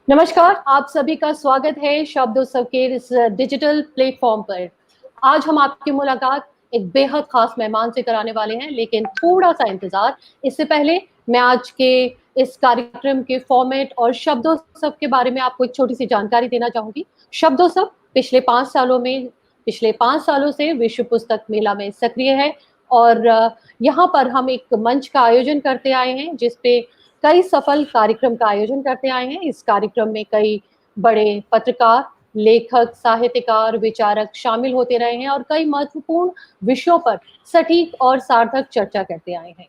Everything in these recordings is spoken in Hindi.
नमस्कार, आप सभी का स्वागत है शब्द उत्सव के इस डिजिटल प्लेटफॉर्म पर। आज हम आपकी मुलाकात एक बेहद खास मेहमान से कराने वाले हैं, लेकिन थोड़ा-सा इंतज़ार। इससे पहले मैं आज के इस कार्यक्रम के फॉर्मेट और शब्दोत्सव के बारे में आपको एक छोटी-सी जानकारी देना चाहूँगी। शब्दोत्सव पिछले 5 सालों से विश्व पुस्तक मेला में सक्रिय है और यहाँ पर हम एक मंच का आयोजन करते आए हैं, जिस पे कई सफल कार्यक्रम का आयोजन करते आए हैं। इस कार्यक्रम में कई बड़े पत्रकार, लेखक, साहित्यकार, विचारक शामिल होते रहे हैं और कई महत्वपूर्ण विषयों पर सटीक और सार्थक चर्चा करते आए हैं।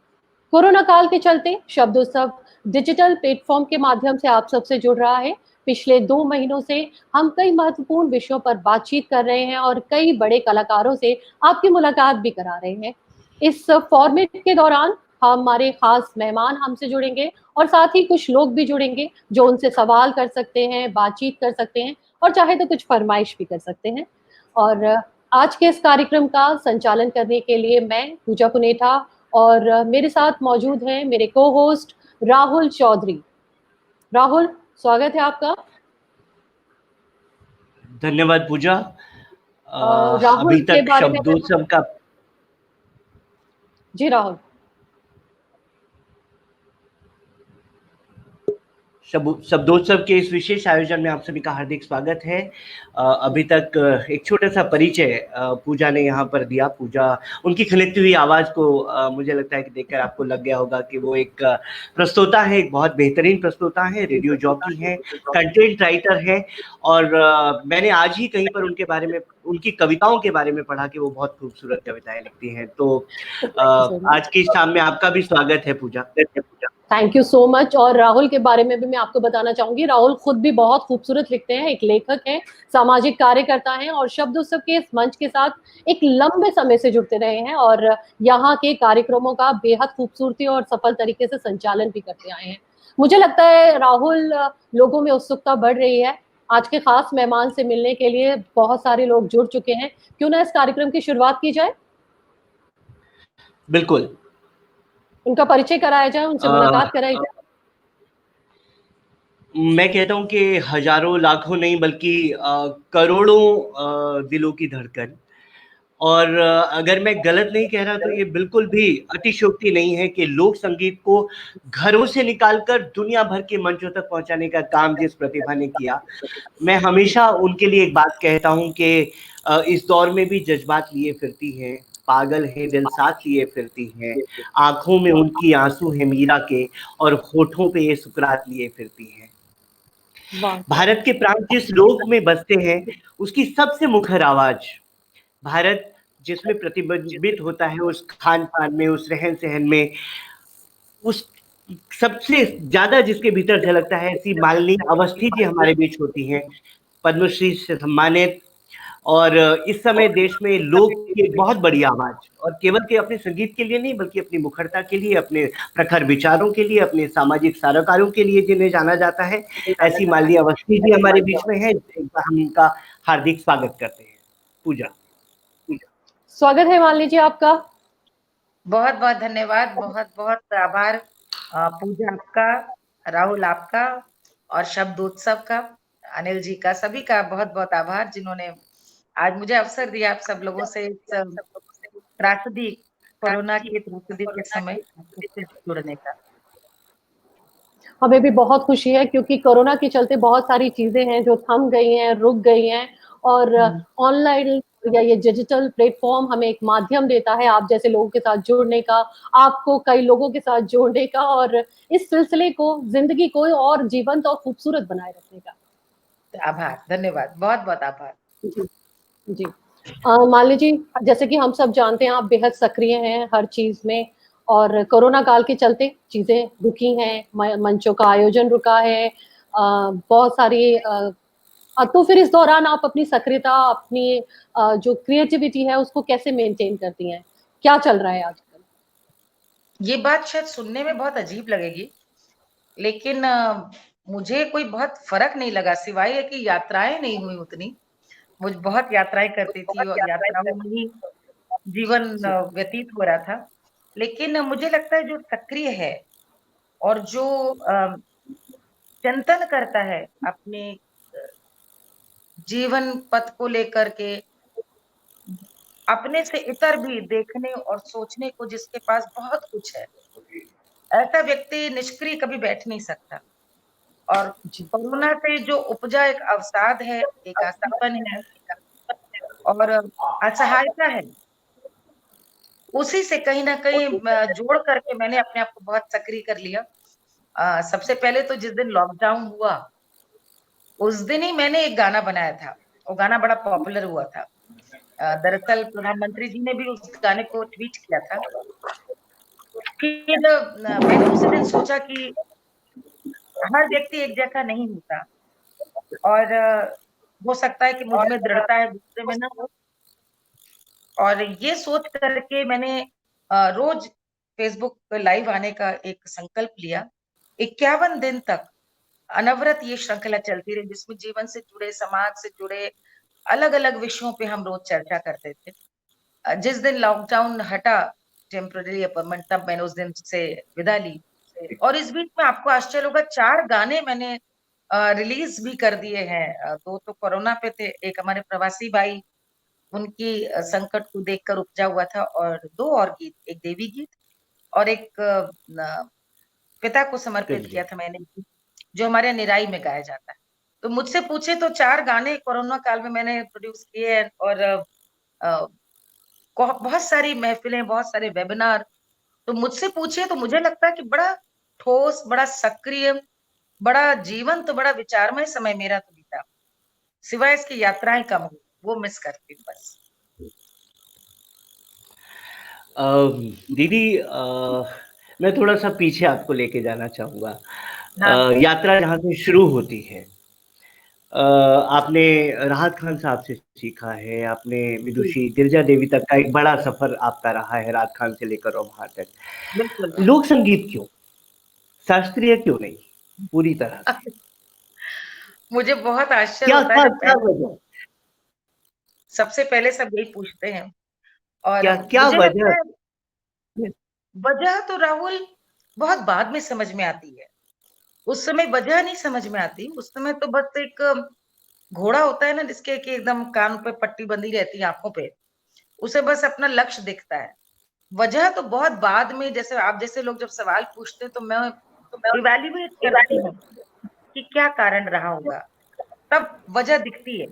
कोरोना काल के चलते शब्दोत्सव डिजिटल प्लेटफॉर्म के माध्यम से आप सबसे जुड़ रहा है। पिछले 2 महीनों से हम कई महत्वपूर्ण विषयों पर बातचीत कर रहे हैं और कई बड़े कलाकारों से आपकी मुलाकात भी करा रहे हैं। इस फॉर्मेट के दौरान हमारे खास मेहमान हमसे जुड़ेंगे और साथ ही कुछ लोग भी जुड़ेंगे जो उनसे सवाल कर सकते हैं, बातचीत कर सकते हैं और चाहे तो कुछ फरमाइश भी कर सकते हैं। और आज के इस कार्यक्रम का संचालन करने के लिए मैं पूजा पुनेठा और मेरे साथ मौजूद हैं मेरे को-होस्ट राहुल चौधरी। राहुल, स्वागत है आपका। धन्यवाद पूजा। राहुल अभी के तक बारे में शब्दोत्सव का जी राहुल। शब्दोत्सव के इस विशेष आयोजन में आप सभी का हार्दिक स्वागत है। अभी तक एक छोटा सा परिचय पूजा ने यहाँ पर दिया। पूजा, उनकी खिलती हुई आवाज को मुझे लगता है कि देखकर आपको लग गया होगा कि वो एक प्रस्तोता है, एक बहुत बेहतरीन प्रस्तोता है, रेडियो जॉकी है, कंटेंट राइटर है। और मैंने आज ही कहीं पर उनके बारे में, उनकी कविताओं के बारे में पढ़ा कि वो बहुत खूबसूरत कविताएं लिखती हैं। तो आज की शाम में आपका भी स्वागत है Puja. Thank you so much. और राहुल के बारे में भी मैं आपको बताना चाहूंगी, राहुल खुद भी बहुत खूबसूरत लिखते हैं, एक लेखक हैं, सामाजिक कार्यकर्ता हैं और शब्द उत्सव के इस मंच के साथ एक लंबे समय से जुड़ते रहे हैं और यहाँ के कार्यक्रमों का बेहद खूबसूरती और सफल तरीके से संचालन भी करते आए हैं। मुझे लगता है राहुल, लोगों में उत्सुकता बढ़ रही है। आज के खास मेहमान से मिलने के लिए बहुत सारे लोग जुड़ चुके हैं। क्यों ना इस कार्यक्रम की शुरुआत की जाए, बिल्कुल। उनका परिचय कराया जाए, उनसे मुलाकात कराई जाए। मैं कहता हूँ कि हजारों लाखों नहीं बल्कि करोड़ों दिलों की धड़कन। और अगर मैं गलत नहीं कह रहा तो ये बिल्कुल भी अतिशयोक्ति नहीं है कि लोक संगीत को घरों से निकालकर दुनिया भर के मंचों तक पहुंचाने का काम जिस प्रतिभा ने किया, मैं हमेशा उनके लिए एक बात कहता हूं कि इस दौर में भी जज्बात लिए फिरती हैं, पागल है दिल साथ लिए फिरती हैं, आंखों में उनकी आंसू है मीरा के और होठों पे ये सुकरात लिए फिरती हैं। भारत के प्रांत जिस लोक में बसते हैं उसकी सबसे मुखर आवाज, भारत जिसमें प्रतिबिंबित होता है उस खान पान में, उस रहन सहन में, उस सबसे ज्यादा जिसके भीतर झलकता है, ऐसी मालिनी अवस्थी जी हमारे बीच होती हैं, पद्मश्री से सम्मानित। और इस समय देश में लोक की एक बहुत बड़ी आवाज, और केवल के अपने संगीत के लिए नहीं बल्कि अपनी मुखरता के लिए, अपने प्रखर विचारों के लिए, अपने सामाजिक सारोकारों के लिए जिन्हें जाना जाता है, ऐसी मालिनी अवस्थी जी हमारे बीच में है। हम उनका हार्दिक स्वागत करते हैं। पूजा, स्वागत है मालिनी जी आपका। बहुत बहुत धन्यवाद, बहुत बहुत आभार पूजा आपका, राहुल आपका और शब्दोत्सव का, अनिल जी का, सभी का बहुत बहुत आभार जिन्होंने आज मुझे अवसर दिया आप सब लोगों से इस त्रासदी, कोरोना की त्रासदी के समय आपसे जुड़ने का। हमें भी बहुत खुशी है क्योंकि कोरोना के चलते बहुत सारी चीजें हैं जो थम गई हैं, रुक गई हैं और ऑनलाइन या ये डिजिटल प्लेटफॉर्म हमें एक माध्यम देता है आप जैसे लोगों के साथ जुड़ने का, आपको कई लोगों के साथ जोड़ने का और इस सिलसिले को, जिंदगी को और जीवंत और खूबसूरत बनाए रखने का। आभार, धन्यवाद, बहुत बहुत आभार। जी जी। मालिनी जी, जैसे कि हम सब जानते हैं आप बेहद सक्रिय हैं हर चीज में और कोरोना काल के चलते चीजें रुकी हैं, मंचों का आयोजन रुका है, बहुत सारी तो फिर इस दौरान आप अपनी सक्रियता, अपनी जो क्रिएटिविटी है उसको कैसे मेंटेन करती हैं? क्या चल रहा है आजकल? ये बात शायद सुनने में बहुत अजीब लगेगी, लेकिन मुझे कोई बहुत फर्क नहीं लगा सिवाय है कि यात्राएं नहीं हुई उतनी। मुझ बहुत यात्राएं करती थी और यात्राओं में ही जीवन व्यतीत हो रहा था। लेकिन मुझे लगता है जो सक्रिय है और जो चिंतन करता है अपने जीवन पथ को लेकर के, अपने से इतर भी देखने और सोचने को जिसके पास बहुत कुछ है, ऐसा व्यक्ति निष्क्रिय कभी बैठ नहीं सकता। और जी कोरोना से जो उपजा एक अवसाद है, एक आशापन है और असहायता है, उसी से कहीं ना कहीं जोड़ करके मैंने अपने आप को बहुत सक्रिय कर लिया। सबसे पहले तो जिस दिन लॉकडाउन हुआ उस दिन ही मैंने एक गाना बनाया था, वो गाना बड़ा पॉपुलर हुआ था। दरअसल प्रधानमंत्री जी ने भी उस गाने को ट्वीट किया था। फिर मैंने उसी दिन सोचा कि हर व्यक्ति एक जैसा नहीं होता और हो सकता है कि मुझ में दृढ़ता है, दूसरे में ना हो। और ये सोच करके मैंने रोज फेसबुक पे लाइव आने का एक संकल्प लिया। 51 दिन तक अनवरत ये श्रृंखला चलती रही, जिसमें जीवन से जुड़े, समाज से जुड़े अलग अलग विषयों पे हम रोज चर्चा करते थे। जिस दिन लॉकडाउन हटा टेम्पररी अपॉइंटमेंट, तब मैंने उस दिन से विदा ली। और इस बीच में आपको आश्चर्य होगा, 4 गाने मैंने रिलीज भी कर दिए हैं। 2 तो कोरोना पे थे, एक हमारे प्रवासी भाई उनकी संकट को देखकर उपजा हुआ था, और 2 और गीत, एक देवी गीत और एक पिता को समर्पित चलिए। किया था मैंने, जो हमारे निराई में गाया जाता है। तो मुझसे पूछे तो 4 गाने कोरोना काल में मैंने प्रोड्यूस किए हैं और बहुत सारी महफिलें, बहुत सारे वेबिनार। तो मुझसे पूछिए तो मुझे लगता है कि बड़ा ठोस, बड़ा सक्रिय, बड़ा जीवन, तो बड़ा विचारमय समय मेरा तो बीता। सिवाय इसकी यात्राएं कम हुई, वो मिस करती हूँ बस। दीदी, मैं थोड़ा-सा पीछे आपको लेके जाना चाहूँगा। हाँ, यात्रा जहाँ से शुरू होती है, आपने राहत खान साहब से सीखा है, आपने जी, विदुषी गिरिजा देवी तक का एक बड़ा सफ़र आपका रहा है, राहत खान से लेकर और वहाँ तक। बिल्कुल। लोक संगीत क्यों? शास्त्रीय क्यों नहीं? पूरी तरह से। मुझे बहुत आश्चर्य क्या होता है क्या जब क्या वजह? सबसे पहले सब यही पूछते हैं। और क्या क्या मुझे लगता वजह? है वजह तो राहुल बहुत बाद में समझ में आती है। उस समय वजह नहीं समझ में आती, उस समय तो बस एक घोड़ा होता है ना, जिसके कि एकदम कान पे पट्टी बंधी रहती है आंखों पे, उसे बस अपना लक्ष्य दिखता है। वजह तो बहुत बाद में, जैसे आप जैसे लोग जब सवाल पूछते हैं तो मैं इवैल्यूएट करती हूँ कि क्या कारण रहा होगा, तब वजह दिखती है।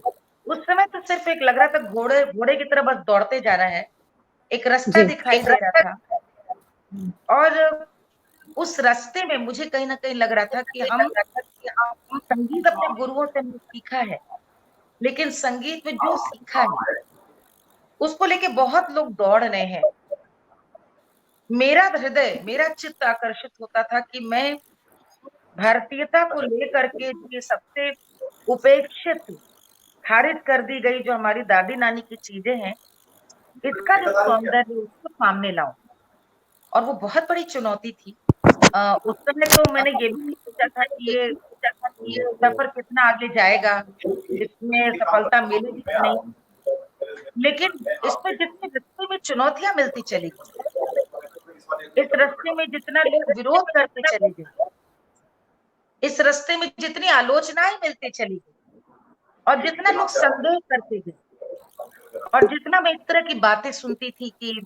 उस समय तो सिर्फ एक लग रहा था, घोड़े घोड़े की तरह बस दौड़ते जाना है, एक रास्ता जी दिखाई दे रहा था। और उस रास्ते में मुझे कहीं ना कहीं लग रहा था कि हम संगीत अपने गुरुओं से हमने सीखा है, लेकिन संगीत में जो सीखा है उसको लेके बहुत लोग दौड़ रहे हैं। मेरा हृदय, मेरा चित्त आकर्षित होता था कि मैं भारतीयता को लेकर के ये सबसे उपेक्षित, खारिज कर दी गई जो हमारी दादी नानी की चीजें हैं, इसका जो सौंदर्य है, उसको सामने लाऊं। और वो बहुत बड़ी चुनौती थी। उस समय तो मैंने ये भी नहीं सोचा था कि ये सफर कितना आगे जाएगा, इसमें सफलता मिलेगी कि नहीं। लेकिन इसमें जितने रास्ते में चुनौतियां मिलती चली गई, इस रास्ते में जितना लोग विरोध करते चले गए, इस रास्ते में जितनी आलोचनाएं मिलती चली गई, और जितना लोग संदेह करते गए, और जितना मैं इस तरह की बातें सुनती थी कि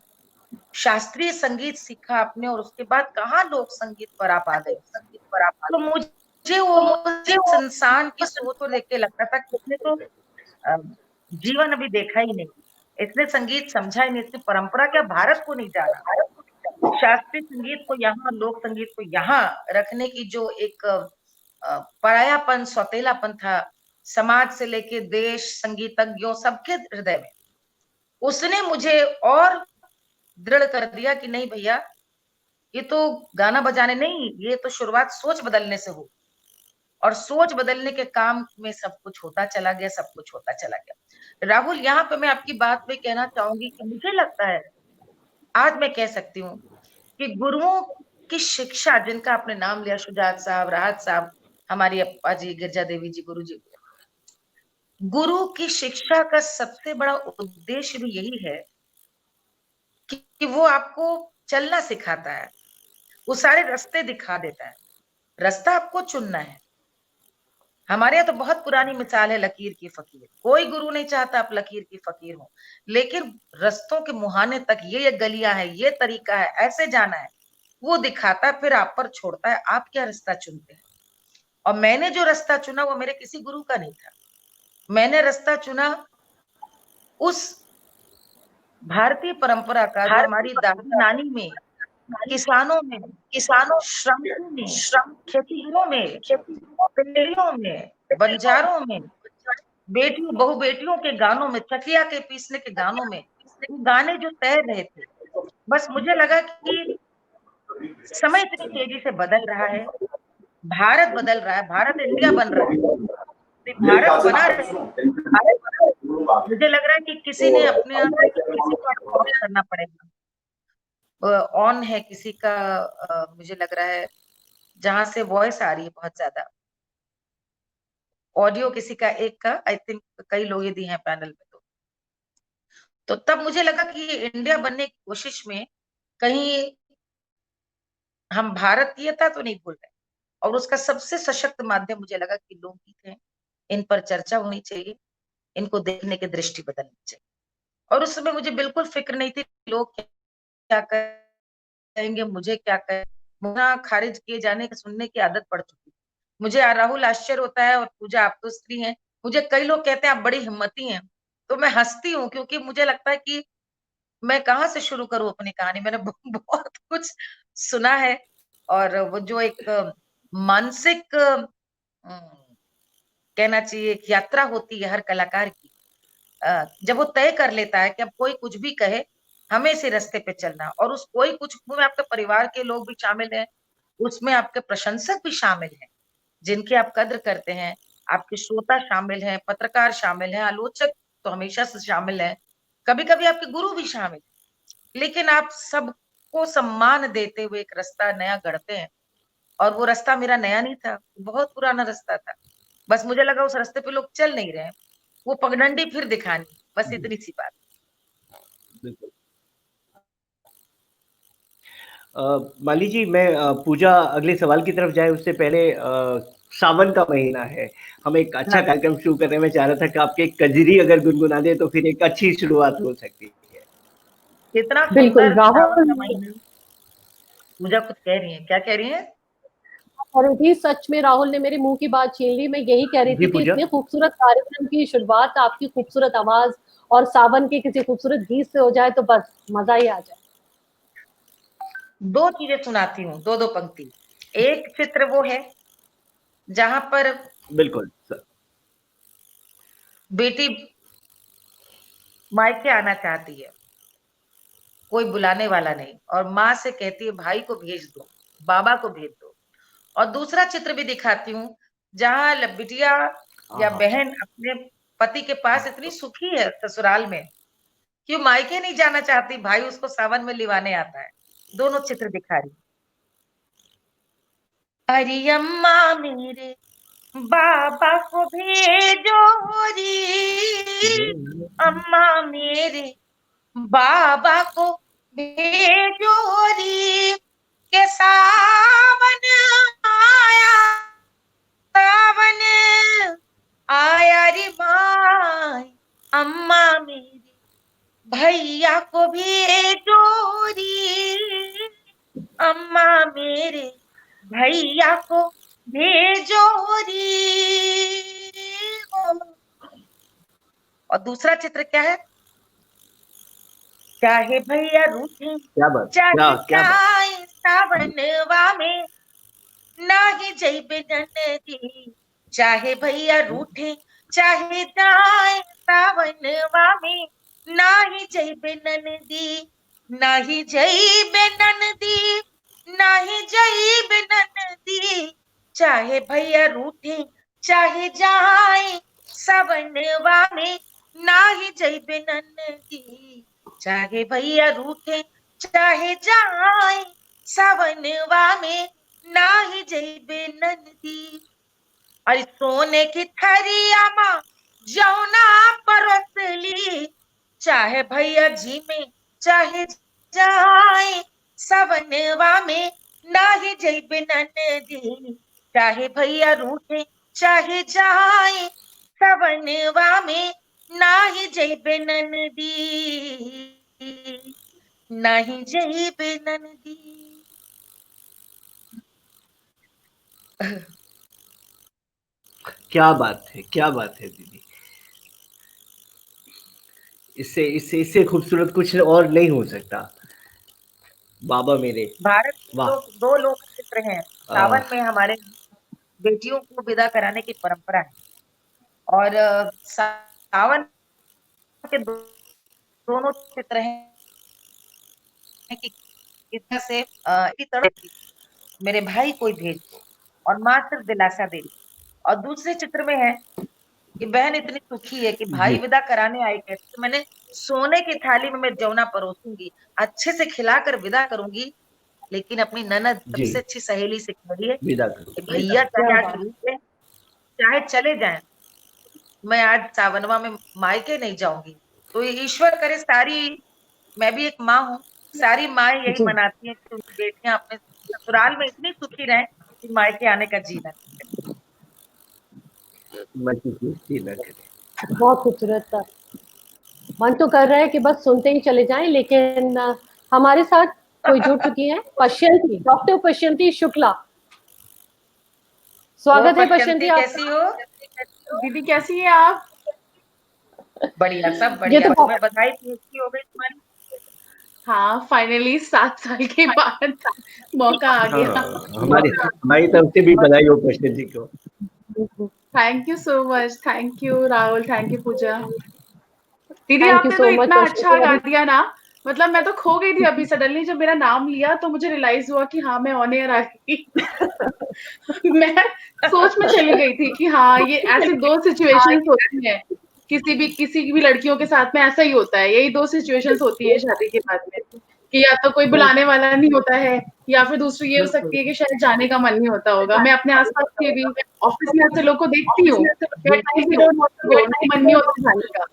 शास्त्रीय संगीत सीखा आपने और उसके बाद कहाँ लोक संगीत पर आप आ गए, तो मुझे वो इस इंसान की सोच को देख के लगता था कि इसने तो अ, जीवन अभी देखा ही नहीं, इसने संगीत समझा ही नहीं, इसने परंपरा क्या भारत को नहीं जाना। शास्त्रीय संगीत को यहाँ, लोक संगीत को यहाँ रखने की जो एक परायापन, सौतेलापन था, समाज से लेके देश, संगीतज्ञों सबके हृदय में, उसने मुझे और दृढ़ कर दिया कि नहीं भैया, ये तो गाना बजाने नहीं, ये तो शुरुआत सोच बदलने से हो। और सोच बदलने के काम में सब कुछ होता चला गया, सब कुछ होता चला गया। राहुल, यहाँ पे मैं आपकी बात पे कहना चाहूंगी कि मुझे लगता है, आज मैं कह सकती हूँ कि गुरुओं की शिक्षा, जिनका आपने नाम लिया, शुजात साहब, राहत साहब, हमारी अप्पा जी, गिरजा देवी जी, गुरु जी, गुरु की शिक्षा का सबसे बड़ा उद्देश्य भी यही है कि वो आपको चलना सिखाता है, वो सारे रास्ते दिखा देता है, रास्ता आपको चुनना है। हमारे यहाँ तो बहुत पुरानी मिसाल है लकीर की फकीर। कोई गुरु नहीं चाहता आप लकीर की फकीर हो, लेकिन रस्तों के मुहाने तक ये गलियां है, ये तरीका है, ऐसे जाना है, वो दिखाता है, फिर आप पर छोड़ता है आप क्या रास्ता चुनते हैं। और मैंने जो रास्ता चुना वो मेरे किसी गुरु का नहीं था। मैंने रास्ता चुना उस भारतीय परंपरा का जो हमारी दादी नानी में, किसानों में, श्रमिकों में, खेतीहरों में, पेड़ियों में, बंजारों में, बेटियों बहु बेटियों के गानों में, चकिया के पीसने के गानों में, वो गाने जो तैर रहे थे। बस मुझे लगा कि समय इतनी तेजी से बदल रहा है, भारत बदल रहा है, भारत इंडिया बन रहा है, तो भारत बना रहे, मुझे लग रहा है कि किसी ने अपने आप किसी को अप्रोच करना पड़ेगा। ऑन है किसी का, मुझे लग रहा है जहां से वॉइस आ रही है बहुत ज्यादा, ऑडियो किसी का एक का, आई थिंक कई लोग यदि हैं पैनल में तो तब मुझे लगा कि ये इंडिया बनने की कोशिश में कहीं हम भारतीयता तो नहीं भूल रहे। और उसका सबसे सशक्त माध्यम मुझे लगा कि लोकगीत है, इन पर चर्चा होनी चाहिए, इनको देखने की दृष्टि बदलनी चाहिए। और उस समय मुझे बिल्कुल फिक्र नहीं थी लोग क्या कहेंगे, मुझे क्या कहें, खारिज किए जाने के सुनने की आदत पड़ चुकी। मुझे राहुल आश्चर्य होता है, और पूजा आप तो स्त्री हैं, मुझे कई लोग कहते हैं आप बड़ी हिम्मती हैं, तो मैं हंसती हूँ क्योंकि मुझे लगता है कि मैं कहाँ से शुरू करूं अपनी कहानी। मैंने बहुत कुछ सुना है, और वो जो एक मानसिक कहना चाहिए एक यात्रा होती है हर कलाकार की, जब वो तय कर लेता है कि अब कोई कुछ भी कहे हमें इसी रास्ते पे चलना, और उस कोई कुछ में आपके परिवार के लोग भी शामिल हैं, उसमें आपके प्रशंसक भी शामिल हैं जिनकी आप कद्र करते हैं, आपके श्रोता शामिल हैं, पत्रकार शामिल हैं, आलोचक तो हमेशा से शामिल हैं, कभी कभी आपके गुरु भी शामिल, लेकिन आप सबको सम्मान देते हुए एक रास्ता नया गढ़ते हैं। और वो रास्ता मेरा नया नहीं था, बहुत पुराना रास्ता था। बस मुझे लगा उस रास्ते पे लोग चल नहीं रहे हैं, वो पगडंडी फिर दिखानी, बस इतनी सी बात। बिल्कुल। माली जी, मैं पूजा अगले सवाल की तरफ जाए उससे पहले सावन का महीना है, हम एक अच्छा कार्यक्रम शुरू करने में चाह रहा था कि आपके कजरी अगर गुनगुना दे तो फिर एक अच्छी शुरुआत हो सकती है। कितना बिल्कुल सुंदर राहुल, पूजा कुछ कह रही है, क्या कह रही है? अरे जी सच में राहुल ने मेरे मुंह की बात छीन ली। मैं यही कह रही जी थी कि पूजा। इतने खूबसूरत कार्यक्रम की शुरुआत आपकी खूबसूरत आवाज और सावन के किसी खूबसूरत गीत से हो जाए तो बस मजा ही आ जाए। दो चीजें सुनाती हूँ, दो दो पंक्ति। एक चित्र वो है जहां पर बिल्कुल सर। बेटी मायके आना चाहती है, कोई बुलाने वाला नहीं, और माँ से कहती है भाई को भेज दो, बाबा को भेज दो। और दूसरा चित्र भी दिखाती हूँ जहां बिटिया या बहन अपने पति के पास इतनी सुखी है ससुराल में कि मायके नहीं जाना चाहती, भाई उसको सावन में लिवाने आता है। दोनों चित्र दिखा रही। अरे अम्मा मेरे बाबा को भेजो री, अम्मा मेरे बाबा को भेजो री, के सावन आया, सावन आया रे माय, अम्मा मेरे भैया को भेजो री, अम्मा मेरे भैया को भेजो री। और दूसरा चित्र क्या है? चाहे भैया रूठे, क्या बात, चाहे क्या बात। जाए सावनवा में, नाही जइबे ननदी, चाहे भैया रूठे, चाहे जाए सावनवा में, नाही जइबे ननदी, नाही जइबे ननदी, नाही जइबे ननदी, चाहे भैया रूठे, चाहे जाए सावनवा में, नाही जइबे ननदी, चाहे भैया रूठे, चाहे जाए सावनवा में, नाही जइबे ननदी। अरे सोने की थरिया माँ जौना परसली, चाहे भैया जी में, चाहे जाए सवनवा में, नाही जइबे ननदी, चाहे भैया रूठे, चाहे जाए सवनवा में, नाही जइबे ननदी, नाही जइबे ननदी। क्या बात है, क्या बात है दीदी। इससे इससे इससे खूबसूरत कुछ और नहीं हो सकता बाबा मेरे। भारत में वाह। दो लोक चित्र हैं। आह, सावन में हमारे बेटियों को विदा कराने की परंपरा है, और सावन के दोनों चित्र हैं कि इधर से इसी तरह मेरे भाई कोई भेज दो, और माँ सिर्फ दिलासा दे रही। और दूसरे चित्र में है कि बहन इतनी सुखी है कि भाई जी विदा कराने आई कैसे, तो मैंने सोने की थाली में मैं जौना परोसूंगी, अच्छे से खिलाकर विदा करूंगी, लेकिन अपनी ननद जी, सबसे अच्छी सहेली से कह रही है विदा करो। कि भैया क्या चाहे आज बात। रुके, चाहे चले जाएं, मैं आज सावनवा में मायके नहीं जाऊंगी। तो ये ईश्वर करे सारी, मैं भी एक माँ हूँ, सारी माँ यही जी, मनाती हैं कि उनकी बेटियां अपने ससुराल में इतनी सुखी रहें कि मायके आने का जी ना। मैं कुछ ना करे। बहुत खूबसूरत था। मन तो कर रहा है कि बस सुनते ही चले जाएं, लेकिन हमारे साथ कोई जुड़ चुकी है, पश्यंती, डॉक्टर पश्यंती शुक्ला। वो स्वागत है पश्यंती पश्यंती कैसी आपका। हो? दीदी कैसी हैं आप? बढ़िया, सब ये बढ़िया। तो तुम्हें बधाई, PhD हो गई तुम्हारी। हाँ, फाइनली 7 साल के बाद मौका आ हाँ, गया। हमारी हमारी तरफ से भी बधाई हो कृष्ण जी को। Thank you so much, thank you Rahul, thank you Puja. दीदी थैंक यू आपने तो सो मच इतना अच्छा पश्यंती। गा अभी दिया ना, मतलब मैं तो खो गई थी अभी। सडनली जब मेरा नाम लिया तो मुझे रियलाइज हुआ कि हाँ मैं ऑन एयर आ गई। मैं सोच में चली गई थी कि हाँ ये ऐसी दो सिचुएशंस होती हैं, किसी की भी लड़कियों के साथ में ऐसा ही होता है। यही दो सिचुएशंस होती है शादी के बाद में, कि या तो कोई बुलाने वाला नहीं होता है, या फिर दूसरी ये हो सकती है कि शायद जाने का मन नहीं होता होगा। मैं अपने आसपास के भी ऑफिस में ऐसे लोग को देखती हूँ, उनको मन नहीं होता जाने का।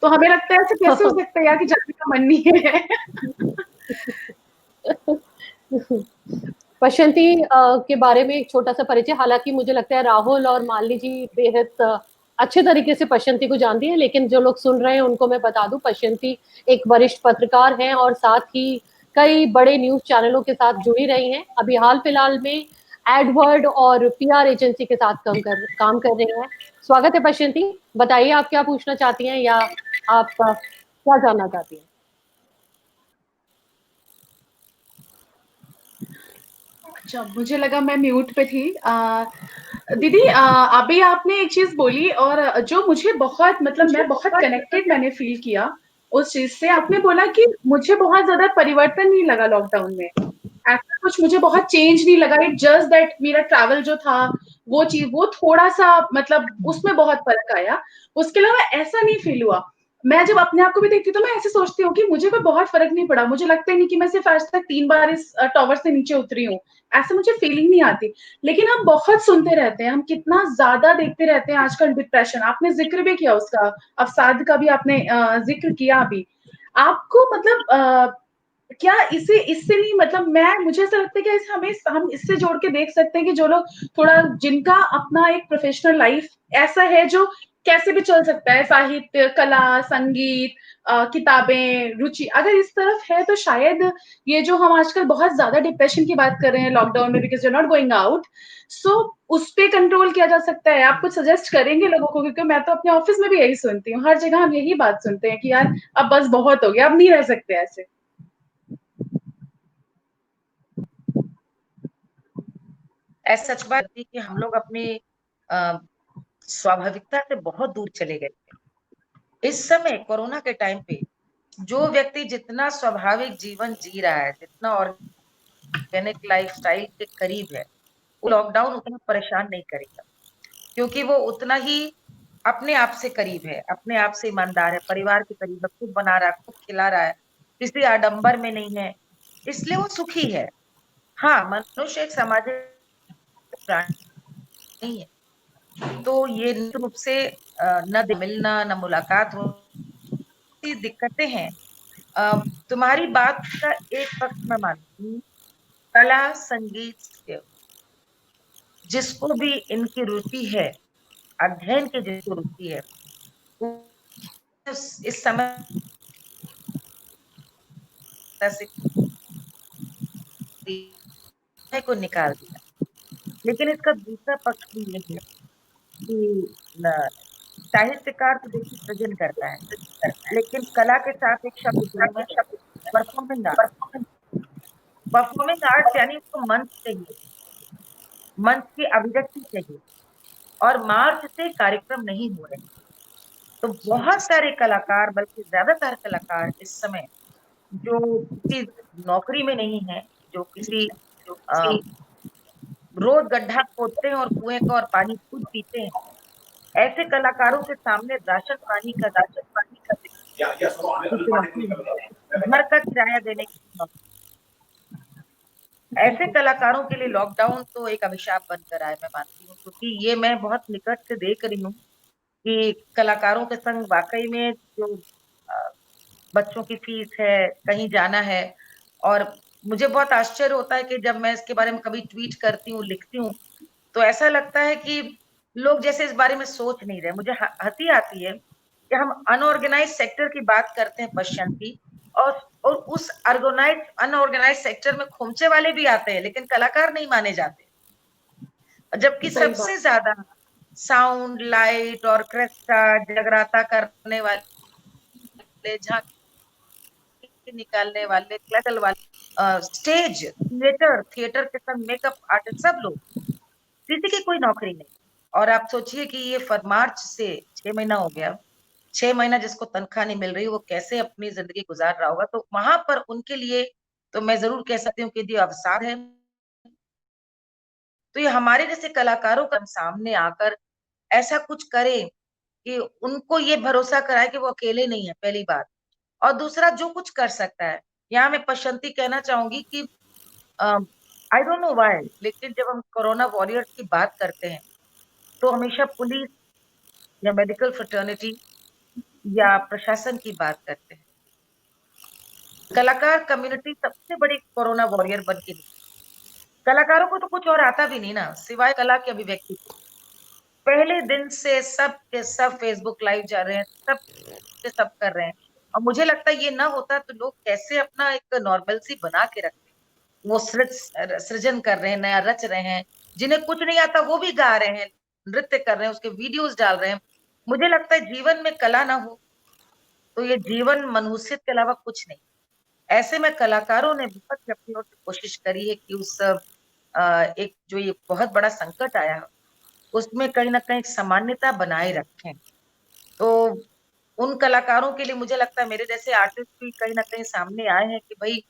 तो हमें लगता है ऐसे कैसे हो सकता है यार कि जाने का मन नहीं है। पश्यंती के बारे में एक छोटा सा परिचय। हालांकि मुझे लगता है राहुल और मालिनी जी बेहद अच्छे तरीके से पश्यंती को जानती हैं, लेकिन जो लोग सुन रहे हैं उनको मैं बता दूं, पश्यंती एक वरिष्ठ पत्रकार हैं और साथ ही कई बड़े न्यूज चैनलों के साथ जुड़ी रही हैं। अभी हाल फिलहाल में एडवर्ड और PR एजेंसी के साथ काम कर रही हैं। स्वागत है पश्यंती। बताइए आप क्या पूछना चाहती हैं, या आप क्या जानना चाहती हैं। अच्छा, मुझे लगा मैं म्यूट पे थी। दीदी अभी आपने एक चीज बोली, और जो मुझे बहुत, मतलब मैं बहुत कनेक्टेड मैंने फील किया उस चीज से। आपने बोला कि मुझे बहुत ज्यादा परिवर्तन नहीं लगा लॉकडाउन में, ऐसा कुछ मुझे बहुत चेंज नहीं लगा। इट जस्ट दैट मेरा ट्रैवल जो था वो चीज, वो थोड़ा सा मतलब उसमें बहुत फर्क आया। उसके अलावा ऐसा नहीं फील हुआ। मैं जब अपने आप को भी देखती हूँ तो मैं ऐसे सोचती हूँ कि मुझे कोई बहुत फर्क नहीं पड़ा। मुझे लगता ही नहीं कि मैं सिर्फ आज तक 3 बार इस टॉवर से नीचे उतरी हूँ, ऐसे मुझे फीलिंग नहीं आती। लेकिन हम बहुत सुनते रहते हैं, हम कितना ज्यादा देखते रहते हैं आजकल डिप्रेशन। आपने जिक्र भी किया उसका, अवसाद का भी आपने जिक्र किया अभी। आपको मतलब क्या इसे इससे नहीं, मतलब मैं, मुझे ऐसा लगता है कि हम इससे जोड़ के देख सकते हैं कि जो लोग थोड़ा, जिनका अपना एक प्रोफेशनल लाइफ ऐसा है जो कैसे भी चल सकता है, साहित्य, कला, संगीत, किताबें, रुचि अगर इस तरफ है, तो शायद ये जो हम आजकल बहुत ज्यादा डिप्रेशन की बात कर रहे हैं लॉकडाउन में, because you are not going out, so उस पे कंट्रोल किया जा सकता है। आप कुछ सजेस्ट करेंगे लोगों को? क्योंकि मैं तो अपने ऑफिस में भी यही सुनती हूँ, हर जगह हम यही बात सुनते हैं कि यार अब बस बहुत हो गया, अब नहीं रह सकते ऐसे। ऐसा सच बात थी कि हम लोग अपनी अ, स्वाभाविकता से बहुत दूर चले गए थे। इस समय कोरोना के टाइम पे जो व्यक्ति जितना स्वाभाविक जीवन जी रहा है, जितना ऑर्गेनिक लाइफस्टाइल के करीब है, वो लॉकडाउन उतना परेशान नहीं करेगा, क्योंकि वो उतना ही अपने आप से करीब है, अपने आप से ईमानदार है, परिवार के करीब है, खुद बना रहा है, खुद खिला रहा है, किसी आडंबर में नहीं है, इसलिए वो सुखी है। हाँ, मनुष्य एक सामाजिक प्राणी है, तो ये निश्चित रूप से न मिलना न मुलाकात हो, दिक्कतें हैं। तुम्हारी बात का एक पक्ष मैं मानती हूँ, कला, संगीत, जिसको भी इनकी रुचि है अध्ययन की जिसको रुचि है, इस समय को निकाल दिया। लेकिन इसका दूसरा पक्ष भी ये है कि साहित्यकार तो देखिए सृजन करता है, लेकिन कला के साथ एक शब्द जोड़ूं मैं, परफॉर्मिंग आर्ट। परफॉर्मिंग आर्ट यानी उसको मंच चाहिए, मंच की अभिव्यक्ति चाहिए, और मार्च से कार्यक्रम नहीं हो रहे। तो बहुत सारे कलाकार, बल्कि ज्यादातर कलाकार इस समय जो किसी नौकरी में नहीं है, जो किसी रोज गड्ढा खोदते हैं और कुएं का और पानी खुद पीते हैं, ऐसे कलाकारों के सामने राशन पानी का चुनौती है, घर का किराया देने की चुनौती। ऐसे कलाकारों के लिए लॉकडाउन तो एक अभिशाप बनकर आया, मैं मानती हूँ, क्योंकि ये मैं बहुत निकट से देख रही हूँ कि कलाकारों के संग वाकई में जो बच्चों की फीस है, कहीं जाना है, और मुझे बहुत आश्चर्य होता है कि जब मैं इसके बारे में कभी ट्वीट करती हूँ, लिखती हूँ, तो ऐसा लगता है कि लोग जैसे इस बारे में सोच नहीं रहे। मुझे हंसी आती है कि हम अनऑर्गेनाइज सेक्टर की बात करते हैं पश्चिमी, और उस अनऑर्गेनाइज सेक्टर में खोमचे वाले भी आते हैं, लेकिन कलाकार नहीं माने जाते। जबकि सबसे ज्यादा साउंड, लाइट, ऑर्केस्ट्रा, जगराता करने वाले, झांकी निकालने वाले, क्लैकल वाले, स्टेज, थिएटर के संग मेकअप आर्टिस्ट, सब लोग, किसी की कोई नौकरी नहीं। और आप सोचिए कि ये मार्च से 6 महीना हो गया, 6 महीना जिसको तनख्वाह नहीं मिल रही, वो कैसे अपनी जिंदगी गुजार रहा होगा। तो वहां पर उनके लिए तो मैं जरूर कह सकती हूँ कि यदि अवसर है, तो ये हमारे जैसे कलाकारों का सामने आकर ऐसा कुछ करे कि उनको ये भरोसा कराए कि वो अकेले नहीं है, पहली बात। और दूसरा, जो कुछ कर सकता है, यहाँ मैं पशंती कहना चाहूंगी कि आई डोंट नो व्हाई, लेकिन जब हम कोरोना वॉरियर्स की बात करते हैं तो हमेशा पुलिस या मेडिकल फ्रेटर्निटी या प्रशासन की बात करते हैं। कलाकार कम्युनिटी सबसे बड़ी कोरोना वॉरियर बन के निकली। कलाकारों को तो कुछ और आता भी नहीं ना, सिवाय कला की अभिव्यक्ति के। पहले दिन से सब के सब फेसबुक लाइव जा रहे हैं, सब के सब कर रहे हैं, और मुझे लगता है ये ना होता तो लोग कैसे अपना एक नॉर्मलसी बना के रखते। वो सृजन कर रहे हैं, नया रच रहे हैं, जिन्हें कुछ नहीं आता वो भी गा रहे हैं, नृत्य कर रहे हैं, उसके वीडियोस डाल रहे हैं। मुझे लगता है जीवन में कला ना हो तो ये जीवन मनुष्य के अलावा कुछ नहीं। ऐसे में कलाकारों ने बहुत अपनी ओर से कोशिश करी है कि उस एक जो ये बहुत बड़ा संकट आया, उसमें कहीं ना कहीं सामान्यता बनाए रखें। तो उन कलाकारों के लिए मुझे लगता है मेरे जैसे आर्टिस्ट भी कहीं ना कहीं सामने आए हैं कि भाई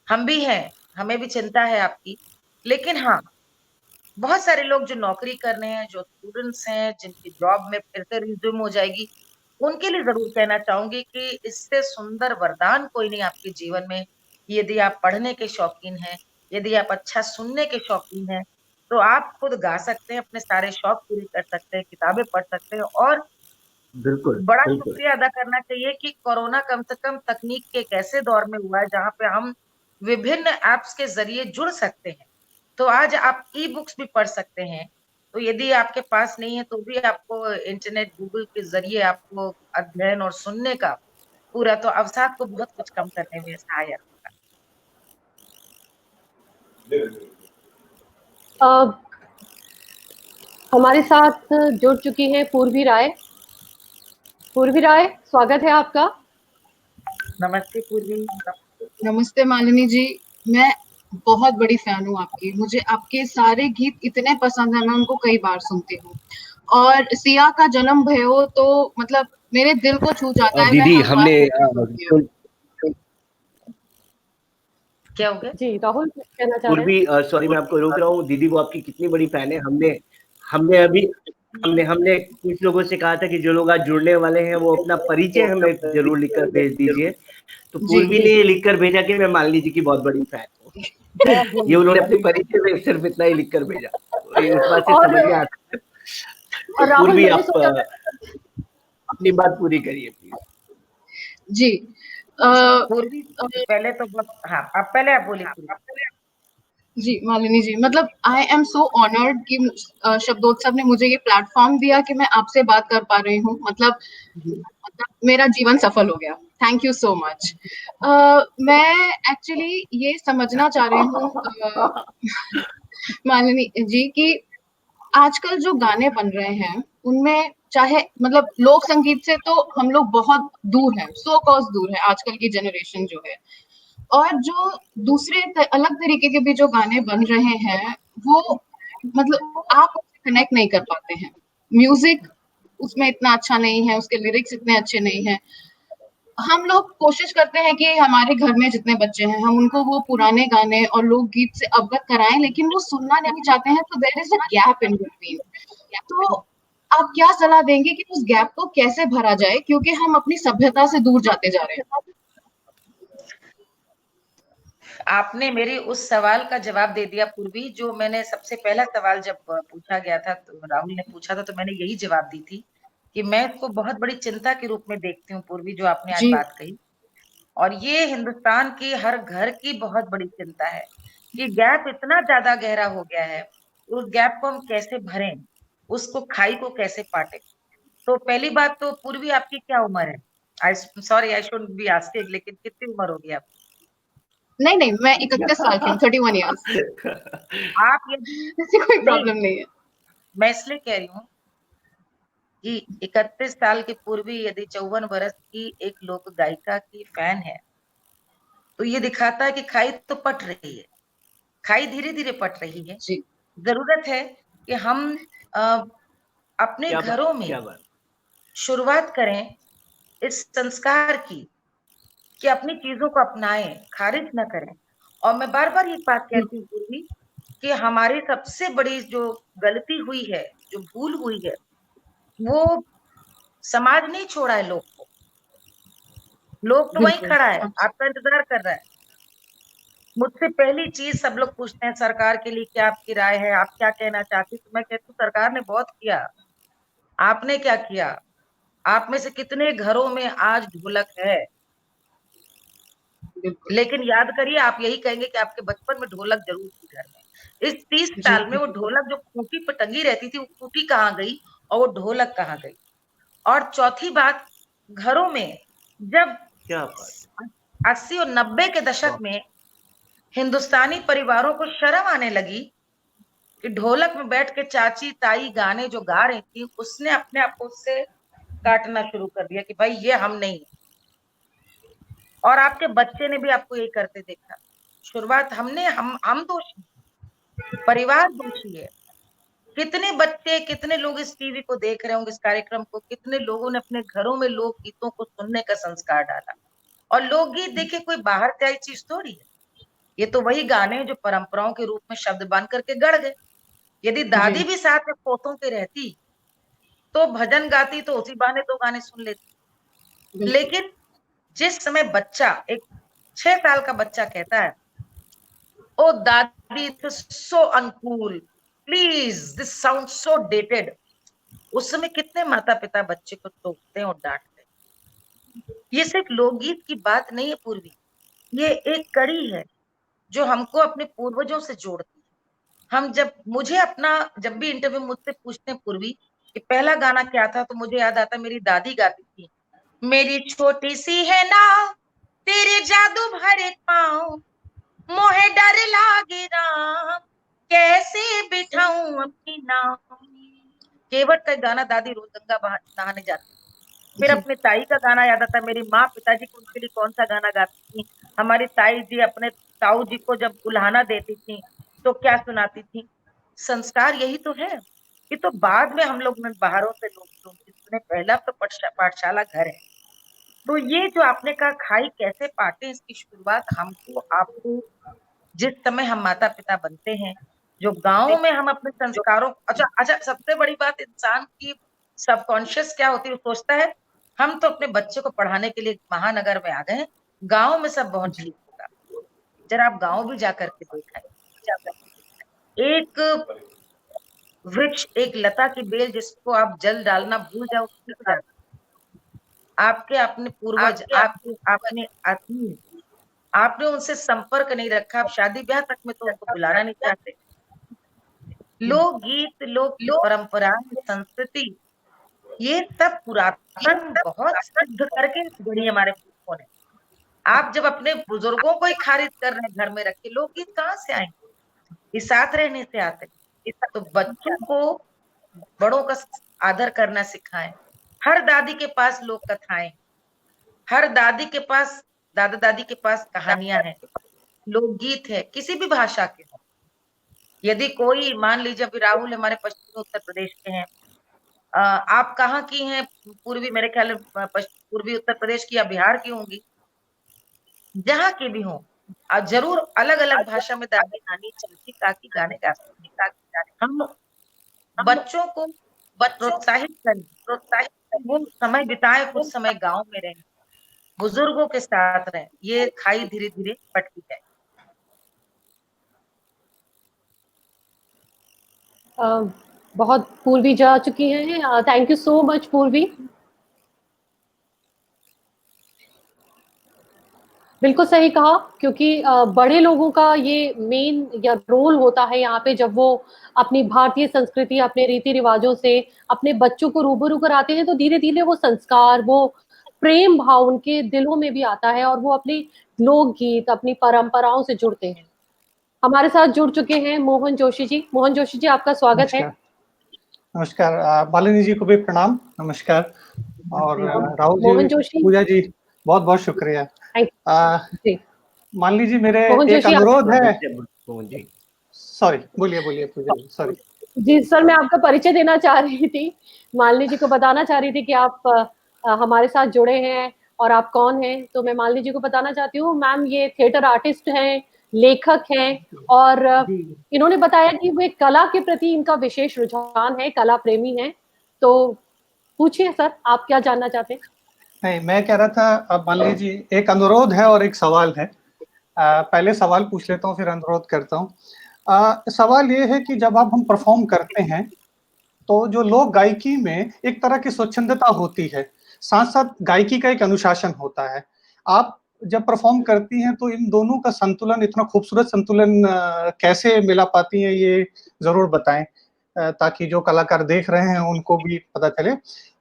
हम भी हैं, हमें भी चिंता है आपकी। लेकिन हाँ, बहुत सारे लोग जो नौकरी कर रहे हैं, जो स्टूडेंट्स हैं, जिनकी जॉब में फिर से रिज्यूम हो जाएगी, उनके लिए जरूर कहना चाहूंगी कि इससे सुंदर वरदान कोई नहीं आपके जीवन में। यदि आप पढ़ने के शौकीन हैं, यदि आप अच्छा सुनने के शौकीन हैं, तो आप खुद गा सकते हैं, अपने सारे शौक पूरे कर सकते हैं, किताबें पढ़ सकते हैं। और बिल्कुल बड़ा बिल्कुल। शुक्रिया अदा करना चाहिए कि कोरोना कम से कम तकनीक के एक ऐसे दौर में हुआ है जहां पे हम विभिन्न एप्स के जरिए जुड़ सकते हैं। तो आज आप ई बुक्स भी पढ़ सकते हैं। तो यदि आपके पास नहीं है तो भी आपको इंटरनेट, गूगल के जरिए आपको अध्ययन और सुनने का पूरा, तो अवसाद को बहुत कुछ कम करने में सहायक होगा। हमारे साथ जुड़ चुकी है पूर्वी राय। पूर्वी राय, स्वागत है आपका। नमस्ते पूर्वी। नमस्ते मालिनी जी, मैं बहुत बड़ी फैन हूँ आपकी। मुझे आपके सारे गीत इतने पसंद है, मैं उनको कई बार सुनती हूँ। और सिया का जन्म भयो तो मतलब मेरे दिल को छू जाता है। दीदी हमने क्या हो गया जी राहुल, कहना चाह रहे पूर्वी, सॉरी मैं आपको रोक रहा हूँ। दीदी वो आपकी कितनी बड़ी फैन है। हमने अभी हमने कुछ लोगों से कहा था कि जो लोग आज जुड़ने वाले हैं वो अपना परिचय हमें जरूर लिखकर भेज दीजिए। तो पूर्वी ने लिखकर भेजा कि मैं मालिनी जी की बहुत बड़ी फैन हूँ। ये उन्होंने अपने परिचय में सिर्फ इतना ही लिखकर भेजा, तो इस बात से समझ में आता है। और राहुल, पूर्वी मैंने आप सोचा अपनी बात पूरी करिए प्लीज। जी। पूर्वी पहले तो हाँ, आप पहले आप बोलिए। जी मालिनी जी, मतलब आई एम सो ऑनर्ड कि शब्दोत्सव ने मुझे ये प्लेटफॉर्म दिया कि मैं आपसे बात कर पा रही हूँ। मतलब मेरा जीवन सफल हो गया। Thank you so much. मैं एक्चुअली ये समझना चाह रही हूँ मालिनी जी कि आजकल जो गाने बन रहे हैं, उनमें चाहे मतलब लोक संगीत से तो हम लोग बहुत दूर हैं, सौ कोस दूर है आजकल की जनरेशन जो है। और जो दूसरे अलग तरीके के भी जो गाने बन रहे हैं, वो मतलब आप उससे कनेक्ट नहीं कर पाते हैं। म्यूजिक उसमें इतना अच्छा नहीं है, उसके लिरिक्स इतने अच्छे नहीं हैं। हम लोग कोशिश करते हैं कि हमारे घर में जितने बच्चे हैं, हम उनको वो पुराने गाने और लोकगीत से अवगत कराएं, लेकिन वो सुनना नहीं चाहते हैं, तो there is a gap in between. तो आप क्या सलाह देंगे कि उस गैप को कैसे भरा जाए, क्योंकि हम अपनी सभ्यता से दूर जाते जा रहे हैं। आपने मेरी उस सवाल का जवाब दे दिया पूर्वी, जो मैंने सबसे पहला सवाल जब पूछा गया था, तो राहुल ने पूछा था, तो मैंने यही जवाब दी थी कि मैं इसको बहुत बड़ी चिंता के रूप में देखती हूँ पूर्वी, जो आपने आज जी बात कही। और ये हिंदुस्तान की हर घर की बहुत बड़ी चिंता है कि गैप इतना ज्यादा गहरा हो गया है, उस गैप को हम कैसे भरें, उसको खाई को कैसे पाटे। तो पहली बात तो पूर्वी, आपकी क्या उम्र है? आई sorry, I should be asking, लेकिन कितनी उम्र होगी आपकी? नहीं नहीं, मैं 31 साल की हूँ, 31 ईयर्स। आप यदि ऐसी कोई नहीं, प्रॉब्लम नहीं है। मैं इसलिए कह रही हूँ कि 31 साल की पूर्वी यदि 54 वर्ष की एक लोक गायिका की फैन है, तो ये दिखाता है कि खाई तो पट रही है, खाई धीरे धीरे पट रही है। जी जरूरत है कि हम अ, अपने क्या बात, घरों में क्या बात। शुरुआत करें इस संस्कार की, कि अपनी चीजों को अपनाएं, खारिज ना करें। और मैं बार बार ये बात कहती हूँ पूर्वी, कि हमारी सबसे बड़ी जो गलती हुई है, जो भूल हुई है, वो समाज नहीं छोड़ा है लोग को। लोग तो वहीं बिल्कुल। खड़ा है, आपका इंतजार कर रहा है। मुझसे पहली चीज सब लोग पूछते हैं, सरकार के लिए क्या आपकी राय है, आप क्या कहना चाहती हैं? तो मैं कहती हूँ सरकार ने बहुत किया, आपने क्या किया? आप में से कितने घरों में आज ढोलक है? बिल्कुल। लेकिन याद करिए, आप यही कहेंगे कि आपके बचपन में ढोलक जरूर थी घर में। इस 30 जी साल में वो ढोलक जो खूंटी पे टंगी रहती थी, वो खूंटी कहाँ गई और वो ढोलक कहाँ गई? और चौथी बात, घरों में जब क्या बात। 80 और 90 के दशक में हिंदुस्तानी परिवारों को शर्म आने लगी कि ढोलक में बैठ के चाची ताई गाने जो गा रही थी, उसने अपने आप को उससे काटना शुरू कर दिया कि भाई ये हम नहीं। और आपके बच्चे ने भी आपको यही करते देखा। शुरुआत हमने, हम दोषी, परिवार दोषी है। कितने बच्चे, कितने लोग इस टीवी को देख रहे होंगे, इस कार्यक्रम को, कितने लोगों ने अपने घरों में लोक गीतों को सुनने का संस्कार डाला। और लोकगीत देखिए कोई बाहर से आई चीज थोड़ी है, ये तो वही गाने हैं जो परंपराओं के रूप में शब्द बन करके गढ़ गए। यदि जी दादी भी साथ में पोतों के रहती, तो भजन गाती, तो उसी बहाने दो गाने सुन लेती। बिल्कुल। लेकिन जिस समय बच्चा, एक 6 साल का बच्चा कहता है, ओ दादी this so uncool, please this sound so dated, उस समय कितने माता पिता बच्चे को टोकते हैं और डांटते हैं। ये सिर्फ लोकगीत की बात नहीं है पूर्वी, ये एक कड़ी है जो हमको अपने पूर्वजों से जोड़ती है। हम जब, मुझे अपना, जब भी इंटरव्यू मुझसे पूछते हैं पूर्वी कि पहला गाना क्या था, तो मुझे याद आता मेरी दादी गाती थी, मेरी छोटी सी है नाव, तेरे जादू भरे पाँव, मोहे डर लागे राम, कैसे बिठाऊं अपनी नाव। केवट का गाना दादी रोज गंगा नहाने जाती। फिर जी अपने ताई का गाना याद आता, मेरी माँ पिताजी को उनके लिए कौन सा गाना गाती थी। हमारी ताई जी अपने ताऊ जी को जब उल्हाना देती थी, तो क्या सुनाती थी। संस्कार यही तो है। ये तो बाद में हम लोग ने बाहरों से लोग सुने, पहला तो पाठशाला घर है। तो ये जो आपने कहा खाई कैसे पाटे, इसकी शुरुआत हमको, आपको, जिस समय हम माता पिता बनते हैं, जो गांव में हम अपने संस्कारों, अच्छा अच्छा, सबसे बड़ी बात, इंसान की सबकॉन्शियस क्या होती है, वो सोचता है हम तो अपने बच्चे को पढ़ाने के लिए महानगर में आ गए हैं, गांव में सब बहुत ठीक होगा। जरा आप गांव भी जाकर के देखा है, एक वृक्ष, एक लता की बेल जिसको आप जल डालना भूल जाओ, सूख जाता। आपके अपने पूर्वज, आपके अपने आत्मीय, आपने उनसे संपर्क नहीं रखा, आप शादी ब्याह तक में तो उनको बुलाना नहीं चाहते। लोकगीत, लोक परंपरा, संस्कृति, ये सब पुरातन बहुत सिद्ध करके गढ़ी हमारे पुरखों ने। आप जब अपने बुजुर्गों को ही खारिज कर रहे हैं घर में रख के, लोकगीत कहाँ से आएंगे? ये साथ रहने से आते हैं। तो बच्चों को बड़ों का आदर करना सिखाएं। हर दादी के पास लोक कथाएं, हर दादी के पास, दादा दादी के पास कहानियां हैं, लोकगीत है, किसी भी भाषा के हो। यदि कोई, मान लीजिए अभी राहुल हमारे पश्चिमी उत्तर प्रदेश के हैं, आप कहाँ की हैं? पूर्वी, मेरे ख्याल में पूर्वी उत्तर प्रदेश की या बिहार की होंगी, जहाँ की भी हो, जरूर अलग अलग भाषा में दादी, नानी, चाची, काकी गाने गा सकते हैं। हम बच्चों को प्रोत्साहित करें, वो समय बिताए, कुछ समय गांव में रहें, बुजुर्गों के साथ रहें, ये खाई धीरे धीरे पटती है। बहुत पूर्वी जा चुकी हैं। थैंक यू सो मच पूर्वी। बिल्कुल सही कहा, क्योंकि बड़े लोगों का ये मेन या रोल होता है यहाँ पे, जब वो अपनी भारतीय संस्कृति, अपने रीति रिवाजों से अपने बच्चों को रूबरू कराते हैं, तो धीरे धीरे वो संस्कार, वो प्रेम भाव उनके दिलों में भी आता है और वो अपनी लोकगीत, अपनी परंपराओं से जुड़ते हैं। हमारे साथ जुड़ चुके हैं मोहन जोशी जी। मोहन जोशी जी, आपका स्वागत है। नमस्कार। मालिनी जी को भी प्रणाम, नमस्कार। और राहुल मोहन जी, जोशी, पूजा जी, बहुत बहुत शुक्रिया। जी, मालिनी जी, मेरे मोहन एक जोशी अनुरोध है। मोहन जी, सॉरी, बोलिए बोलिए पूजा जी, सॉरी। जी सर, मैं आपका परिचय देना चाह रही थी, मालिनी जी को बताना चाह रही थी कि आप हमारे साथ जुड़े हैं और आप कौन हैं। तो मैं मालिनी जी को बताना चाहती हूँ, मैम ये थिएटर आर्टिस्ट हैं, लेखक हैं, और इन्होंने बताया कि वे कला के प्रति इनका विशेष रुझान है, कला प्रेमी हैं। तो पूछिए सर, आप क्या जानना चाहते हैं? नहीं, मैं कह रहा था, अब मालिनी जी, एक अनुरोध है और एक सवाल है। पहले सवाल पूछ लेता हूँ, फिर अनुरोध करता हूँ। सवाल ये है कि जब आप हम परफॉर्म करते हैं, तो जो लोक गायकी में एक तरह की स्वच्छंदता होती है, साथ साथ गायकी का एक अनुशासन होता है। आप जब परफॉर्म करती हैं, तो इन दोनों का संतुलन, इतना खूबसूरत संतुलन कैसे मिला पाती हैं, ये जरूर बताएं, ताकि जो कलाकार देख रहे हैं उनको भी पता चले।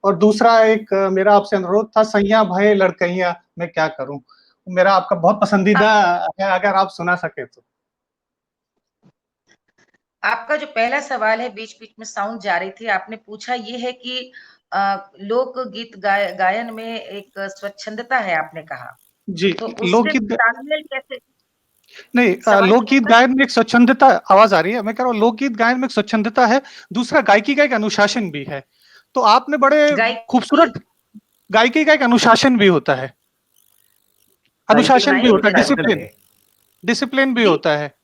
और दूसरा एक मेरा आपसे अनुरोध था, सैया भये लड़कैया मैं क्या करूं, मेरा आपका बहुत पसंदीदा है, अगर आप सुना सके तो। आपका जो पहला सवाल है, बीच बीच में साउंड जा रही थी, आपने पूछा ये है कि लोक गीत गायन में एक स्वच्छंदता है, आपने कहा। जी, तो उससे लोकगीत तालमेल कैसे? नहीं, लोकगीत गायन में एक स्वच्छंदता, आवाज आ रही है, मैं कह रहा हूँ लोकगीत गायन में एक स्वच्छंदता है, दूसरा गायकी का एक अनुशासन भी है। तो आपने बड़े खूबसूरत, गायकी का एक अनुशासन भी होता है, अनुशासन भी होता है, डिसिप्लिन, डिसिप्लिन भी होता है।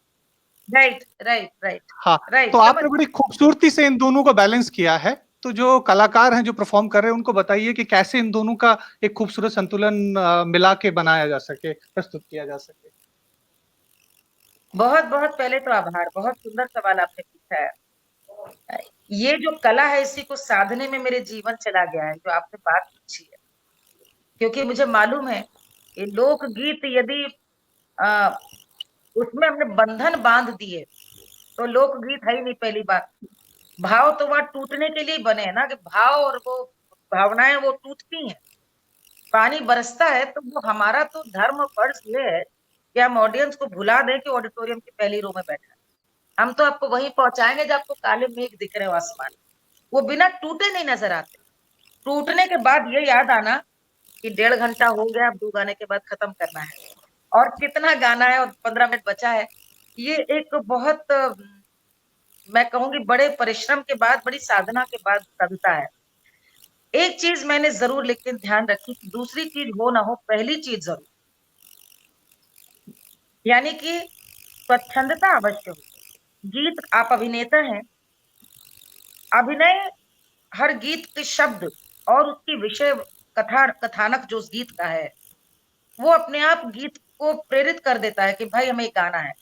राइट राइट राइट, हाँ, तो आपने बड़ी खूबसूरती से इन दोनों को बैलेंस किया है। तो जो कलाकार हैं, जो परफॉर्म कर रहे हैं, उनको बताइए कि कैसे इन दोनों का एक खूबसूरत संतुलन मिला के बनाया जा सके, प्रस्तुत किया जा सके। बहुत बहुत पहले तो आभार, बहुत सुंदर सवाल आपने पूछा है। ये जो कला है, इसी को साधने में मेरे जीवन चला गया है, जो आपने बात पूछी है। क्योंकि मुझे मालूम है कि लोकगीत यदि उसमें हमने बंधन बांध दिए, तो लोकगीत है ही नहीं। पहली बात, भाव तो वह टूटने के लिए बने हैं ना, कि भाव और वो भावनाएं वो टूटती हैं। पानी बरसता है, तो वो हमारा तो धर्म और फर्ज ये है कि हम ऑडियंस को भुला दें कि ऑडिटोरियम की पहली रो में बैठा है। हम तो आपको वहीं पहुंचाएंगे जब आपको काले मेघ दिख रहे हो आसमान, वो बिना टूटे नहीं नजर आते। टूटने के बाद ये याद आना कि 1.5 घंटा हो गया, अब 2 गाने के बाद खत्म करना है, और कितना गाना है और 15 मिनट बचा है। ये एक बहुत, मैं कहूंगी, बड़े परिश्रम के बाद, बड़ी साधना के बाद बनता है। एक चीज मैंने जरूर लेकिन ध्यान रखी कि दूसरी चीज हो ना हो, पहली चीज जरूर, यानी कि स्वच्छंदता अवश्य हो। गीत, आप अभिनेता हैं, अभिनय, हर गीत के शब्द और उसकी विषय कथानक जो उस गीत का है, वो अपने आप गीत को प्रेरित कर देता है कि भाई हमें गाना है।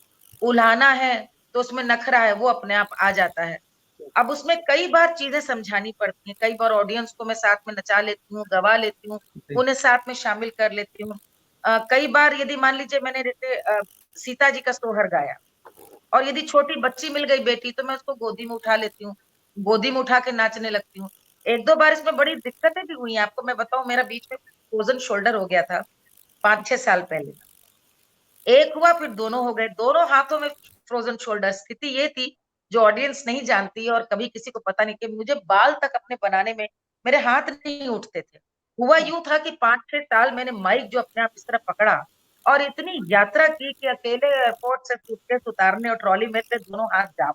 उल्हाना है तो उसमें नखरा है, वो अपने आप आ जाता है। अब उसमें कई बार चीजें समझानी पड़ती हैं, कई बार ऑडियंस को मैं साथ में नचा लेती हूँ, गवा लेती हूँ, उन्हें साथ में शामिल कर लेती हूँ। कई बार यदि मान लीजिए मैंने जैसे सीता जी का सोहर गाया और यदि छोटी बच्ची मिल गई बेटी तो मैं उसको गोदी में उठा लेती हूँ, गोदी में उठा के नाचने लगती हूँ। एक दो बार इसमें बड़ी दिक्कतें भी हुई हैं। आपको मैं बताऊं, मेरा बीच में फ्रोजन शोल्डर हो गया था 5-6 साल पहले। एक हुआ फिर दोनों हो गए, दोनों हाथों में फ्रोजन शोल्डर। स्थिति ये थी जो ऑडियंस नहीं जानती और कभी किसी को पता नहीं कि मुझे बाल तक अपने बनाने में मेरे हाथ नहीं उठते थे। हुआ यूं था कि 5-6 साल मैंने माइक जो अपने आप इस तरह पकड़ा और इतनी यात्रा की कि अकेले एयरपोर्ट से सूटकेस उतारने और ट्रॉली में से दोनों हाथ जा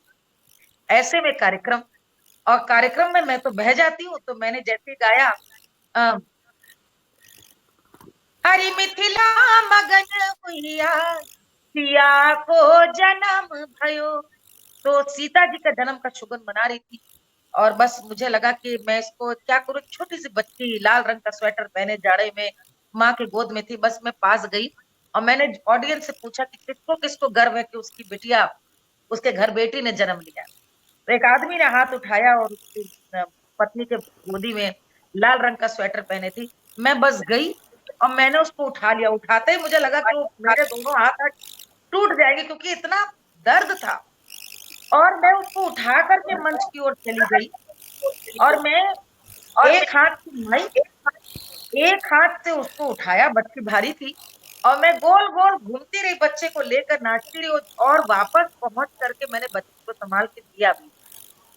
ऐसे में कार्यक्रम, और कार्यक्रम में मैं तो बह जाती हूँ। तो मैंने जैसे गाया अ, हरि मिथिला मगन हुइया सिया को जन्म भयो। तो सीता जी का जन्म का शुगन मना रही थी और बस मुझे लगा कि मैं इसको क्या करूं। छोटी सी बच्ची लाल रंग का स्वेटर पहने जाड़े में माँ के गोद में थी। बस मैं पास गई और मैंने ऑडियंस से पूछा कि किसको किसको गर्व है कि उसकी बिटिया, उसके घर बेटी ने जन्म लिया। तो एक आदमी ने हाथ उठाया और उसकी पत्नी के गोदी में लाल रंग का स्वेटर पहने थी। मैं बस गई और मैंने उसको उठा लिया। उठाते ही मुझे लगा कि वो मेरे दोनों हाथ टूट जाएंगे क्योंकि इतना दर्द था। और मैं उसको उठा करके मंच की ओर चली गई और मैं एक हाथ से माइक, एक हाथ से उसको उठाया, बच्ची भारी थी, और मैं गोल गोल घूमती रही, बच्चे को लेकर नाचती रही और वापस पहुंच करके मैंने बच्चे को संभाल के दिया भी।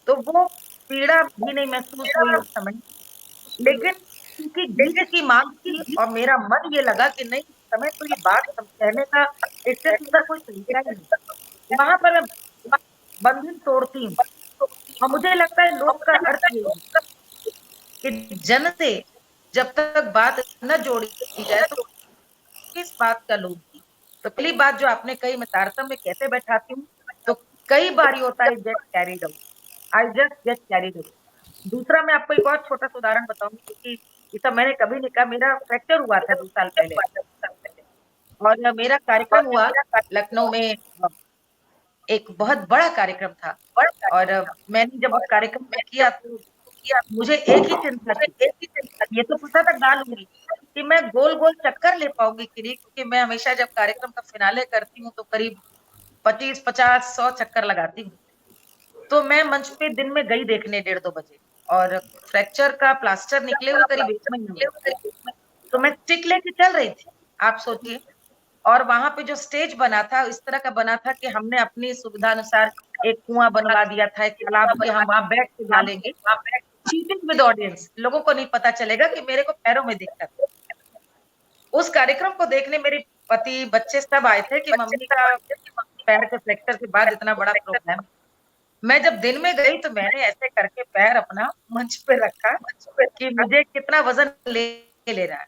तो वो पीड़ा भी नहीं महसूस हुई उस समय, लेकिन क्योंकि गीत की मांग थी और मेरा मन ये लगा कि नहीं, इस समय तो ये बात कहने का इससे सुंदर कोई तरीका ही नहीं। वहां पर मैं बंधन तोड़ती हूँ और मुझे लगता है लोक का अर्थ ये है कि जन से जब तक बात न जोड़ी जाए तो किस बात का लोग की। तो पहली बात जो आपने कही, मैं तारतम्य कैसे बैठाती हूँ, तो कई बार ये होता है get carried out, I just get carried out. दूसरा मैं आपको एक और छोटा सा उदाहरण बताऊंगी क्योंकि ये सब मैंने कभी नहीं कहा। मेरा फ्रैक्चर हुआ था 2 साल पहले और मेरा कार्यक्रम हुआ लखनऊ में, एक बहुत बड़ा कार्यक्रम था। और मैंने जब उस कार्यक्रम में किया तो मुझे एक ही चिंता थी, ये तो पता था गा लूंगी कि मैं गोल गोल चक्कर ले पाऊंगी कि नहीं, क्योंकि मैं हमेशा जब कार्यक्रम का फिनाले करती हूँ तो करीब 25, 50, 100 चक्कर लगाती हूँ। तो मैं मंच पे दिन में गई देखने 1:30-2 बजे और फ्रैक्चर का प्लास्टर निकले हुए करीब 1 महीने हुए। तो मैं स्टिक लेके चल रही थी, आप सोचिए। और वहां पे जो स्टेज बना था इस तरह का बना था कि हमने अपनी सुविधा अनुसार एक कुआं बनवा दिया था, एक तालाब की हम वहां बैठ के डालेंगे, चीटिंग विद ऑडियंस, लोगों को नहीं पता चलेगा कि मेरे को पैरों में दिक्कत है। उस कार्यक्रम को देखने मेरे पति, बच्चे सब आए थे कि मम्मी का पैर के फ्रैक्चर के बाद इतना बड़ा प्रोग्राम। मैं जब दिन में गई तो मैंने ऐसे करके पैर अपना मंच पे रखा कि मुझे कितना वजन ले रहा है।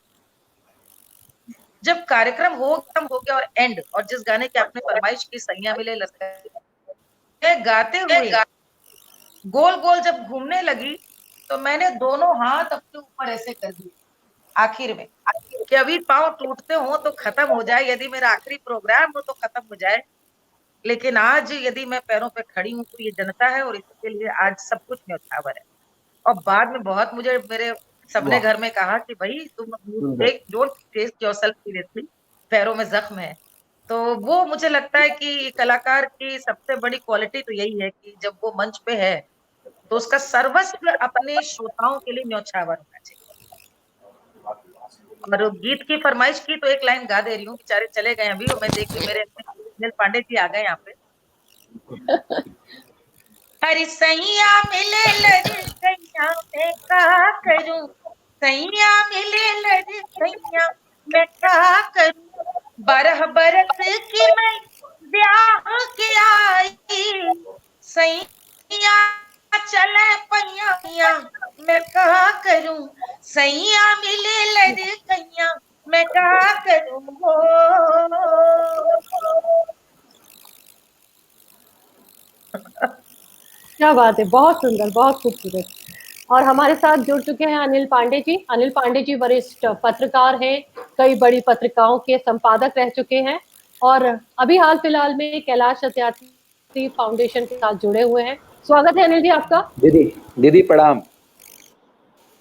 जब कार्यक्रम हो गया और एंड, और जिस गाने की आपने फरमाइश की, सैया मिले मैं गाते हुए गोल गोल जब घूमने लगी तो मैंने दोनों हाथ अपने ऊपर ऐसे कर दिए आखिर में कि अभी पांव टूटते हो तो खत्म हो जाए, यदि मेरा आखिरी प्रोग्राम हो तो खत्म हो जाए, लेकिन आज यदि मैं पैरों पे खड़ी हूँ तो ये जनता है और इसके लिए आज सब कुछ न्यौछावर है। और बाद में बहुत मुझे मेरे सबने घर में कहा कि भाई तुम डोंट टेक योरसेल्फ सीरियसली, पैरों में जख्म है। तो वो मुझे लगता है कि कलाकार की सबसे बड़ी क्वालिटी तो यही है कि जब वो मंच पे है तो उसका सर्वस्व अपने श्रोताओं के लिए न्यौछावर होना चाहिए। और गीत की फरमाइश की तो एक लाइन गा दे रही हूँ, बेचारे चले गए अभी, मैं देख रही मेरे अनिल पांडे जी आ गए यहाँ पे। हरी सैया मिले लड़ी सैया मैं का करूं, सैया मिले लड़ी सैया मैं का करूं, 12 बरस की मैं ब्याह के आई, सैया चले पैया मैं का करूं, सैया मिले लड़ी सैया मैं का करूं हो। क्या बात है, बहुत सुंदर, बहुत खूबसूरत। और हमारे साथ जुड़ चुके हैं अनिल पांडे जी। अनिल पांडे जी वरिष्ठ पत्रकार हैं, कई बड़ी पत्रिकाओं के संपादक रह चुके हैं और अभी हाल फिलहाल में कैलाश सत्यार्थी फाउंडेशन के साथ जुड़े हुए हैं। स्वागत है अनिल जी आपका। दीदी प्रणाम।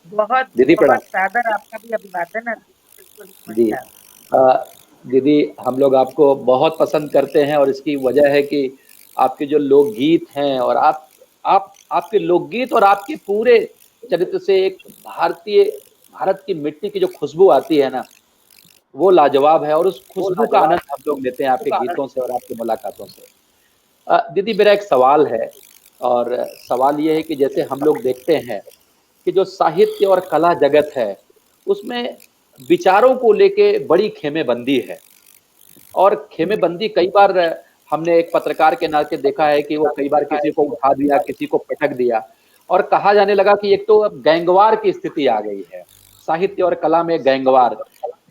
बहुत दीदी प्रणाम बहुत सादर आपका भी अभिवादन है। जी। दीदी, हम लोग आपको बहुत पसंद करते हैं और इसकी वजह है कि आपके जो लोकगीत हैं और आपके लोकगीत और आपके पूरे चरित्र से एक भारत की मिट्टी की जो खुशबू आती है ना, वो लाजवाब है और उस खुशबू का आनंद हम लोग लेते हैं आपके गीतों से और आपकी मुलाकातों से। दीदी, मेरा एक सवाल है और सवाल ये है कि जैसे हम लोग देखते हैं कि जो साहित्य और कला जगत है, उसमें विचारों को लेके बड़ी खेमेबंदी है और खेमेबंदी कई बार हमने एक पत्रकार के नाते देखा है कि वो कई बार किसी को उठा दिया, किसी को पटक दिया और कहा जाने लगा कि एक तो अब गैंगवार की स्थिति आ गई है, साहित्य और कला में गैंगवार।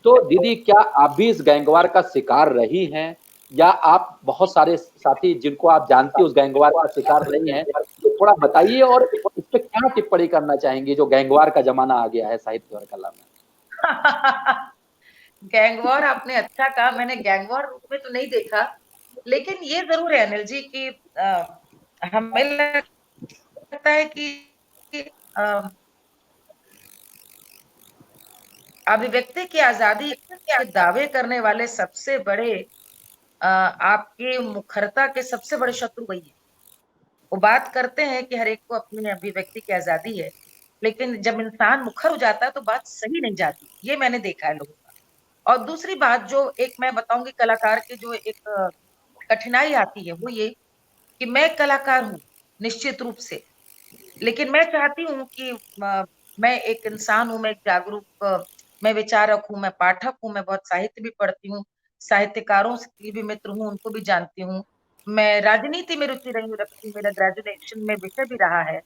तो दीदी, क्या आप भी इस गैंगवार का शिकार रही हैं या आप बहुत सारे साथी जिनको आप जानती उस गैंगवार का शिकार रही हैं? तो थोड़ा बताइए और इस पे क्या टिप्पणी करना चाहेंगे जो गैंगवार का जमाना आ गया है साहित्य और कला में? गैंगवॉर आपने अच्छा कहा, मैंने गैंगवॉर रूप में तो नहीं देखा, लेकिन ये जरूर है अनिल जी कि हमें लगता है कि अभिव्यक्ति की आजादी के दावे करने वाले सबसे बड़े आपके मुखरता के सबसे बड़े शत्रु वही है। वो बात करते हैं कि हर एक को अपनी अभिव्यक्ति की आजादी है, लेकिन जब इंसान मुखर हो जाता है तो बात सही नहीं जाती। ये मैंने देखा है लोगों का। और दूसरी बात जो एक मैं बताऊंगी कलाकार की जो एक कठिनाई आती है वो ये कि मैं कलाकार हूँ निश्चित रूप से, लेकिन मैं चाहती हूँ कि मैं एक इंसान हूँ, मैं एक जागरूक मैं विचारक हूँ, मैं पाठक हूँ, मैं बहुत साहित्य भी पढ़ती हूँ, साहित्यकारों की भी मित्र हूँ, उनको भी जानती हूँ। मैं राजनीति में रुचि रही रखती हूँ, मेरा ग्रेजुएशन में विषय भी रहा है,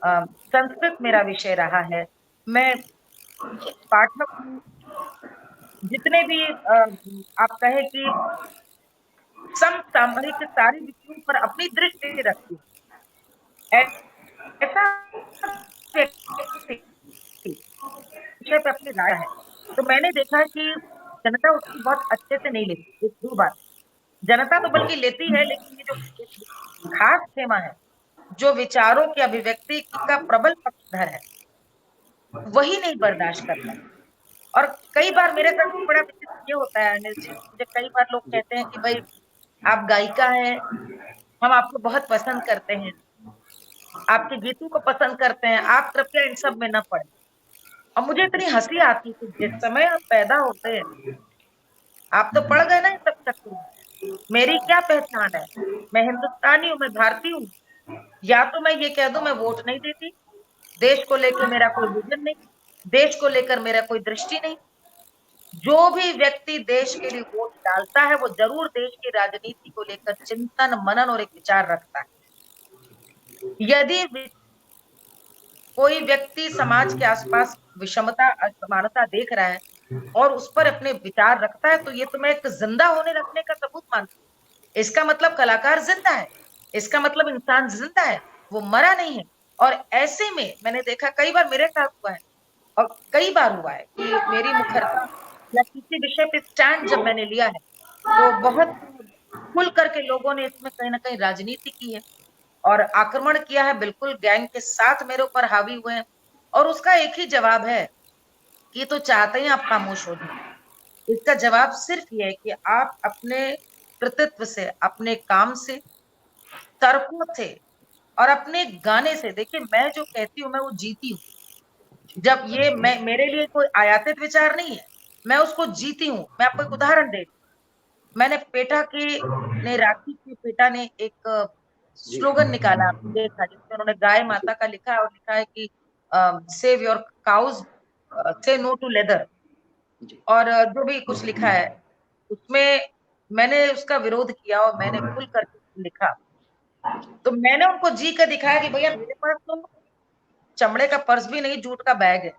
संस्कृत मेरा विषय रहा है। मैं पाठक हूँ, जितने भी आप कहे कि समसामयिक सारे विषयों पर अपनी दृष्टि रखती हूँ। ऐसा व्यक्ति विषय पे अपनी राय है, तो मैंने देखा कि जनता उसकी बहुत अच्छे से नहीं लेती। एक दो बात, जनता तो बल्कि लेती है, लेकिन ये जो एक खास खेमा है, जो विचारों की अभिव्यक्ति का प्रबल पक्षधर है, वही नहीं बर्दाश्त करता। और कई बार मेरे साथ भी बड़ा विचित्र ये होता है अनिल जी, मुझे कई बार लोग कहते हैं कि भाई आप गायिका हैं, हम आपको बहुत पसंद करते हैं, आपके गीतों को पसंद करते हैं, आप कृपया इन सब में न पड़े। और मुझे इतनी हंसी आती थी, जिस समय आप पैदा होते हैं आप तो पड़ गए ना इन सब चक्करों में। मेरी क्या पहचान है, मैं हिंदुस्तानी हूँ, मैं भारतीय हूँ, या तो मैं ये कह दूं मैं वोट नहीं देती, देश को लेकर मेरा कोई विजन नहीं, देश को लेकर मेरा कोई दृष्टि नहीं। जो भी व्यक्ति देश के लिए वोट डालता है वो जरूर देश की राजनीति को लेकर चिंतन मनन और एक विचार रखता है। यदि कोई व्यक्ति समाज के आसपास विषमता असमानता देख रहा है और उस पर अपने विचार रखता है, तो ये तो मैं एक जिंदा होने रखने का सबूत मानती हूँ। इसका मतलब कलाकार जिंदा है, इसका मतलब इंसान जिंदा है, वो मरा नहीं है। और ऐसे में मैंने देखा कई बार मेरे साथ हुआ है और कई बार हुआ है कि मेरी मुखरता या किसी विषय पे स्टैंड जब मैंने लिया है तो बहुत खुल करके लोगों ने इसमें कहीं ना कहीं राजनीति की है और आक्रमण किया है, बिल्कुल गैंग के साथ मेरे ऊपर हावी हुए हैं। और उसका एक ही जवाब है कि तो चाहते ही आप खामोश हो जाए। इसका जवाब सिर्फ ये है कि आप अपने कृतित्व से, अपने काम से, तर्कों से और अपने गाने से, देखिए मैं जो कहती हूँ मैं वो जीती हूँ। जब ये मैं मेरे लिए कोई आयातित विचार नहीं है, मैं उसको जीती हूँ। मैं आपको एक उदाहरण दे, मैंने पेटा की ने राखी के पेटा ने एक स्लोगन निकाला, आपने देखा, जिसमें उन्होंने गाय माता का लिखा है और लिखा है कि सेव योर काउज, से नो टू लेदर, और जो भी कुछ लिखा है उसमें मैंने उसका विरोध किया और मैंने खुल करके लिखा। तो मैंने उनको जी कर दिखाया कि भैया मेरे पास तो चमड़े का पर्स भी नहीं, जूट का बैग है,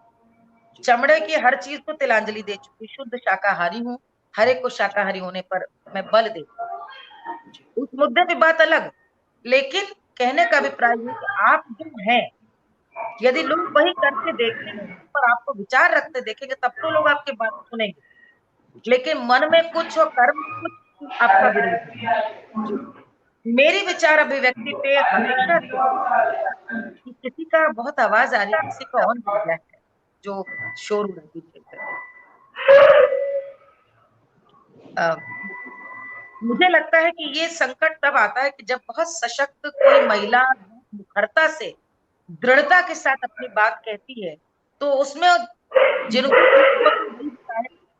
चमड़े की हर चीज को तिलांजलि दे चुकी, शुद्ध शाकाहारी हूँ, हर एक को शाकाहारी होने पर मैं बल दे। उस मुद्दे पे बात अलग, लेकिन कहने का अभिप्राय ये कि आप जो हैं, यदि लोग वही करके देखेंगे, उस पर आपको विचार रखते देखेंगे, तब तो लोग आपकी बात सुनेंगे। लेकिन मन में कुछ और कर्म में कुछ, आपका विरोध है। मेरी विचार अभिव्यक्ति पे हमेशा कि किसी का बहुत आवाज आ रही है, किसी का ऑन हो गया है, जो शोर हो रहा है पीछे से। जी, मुझे लगता है कि ये संकट तब आता है कि जब बहुत सशक्त कोई महिला मुखरता से, दृढ़ता के साथ अपनी बात कहती है, तो उसमें जिनको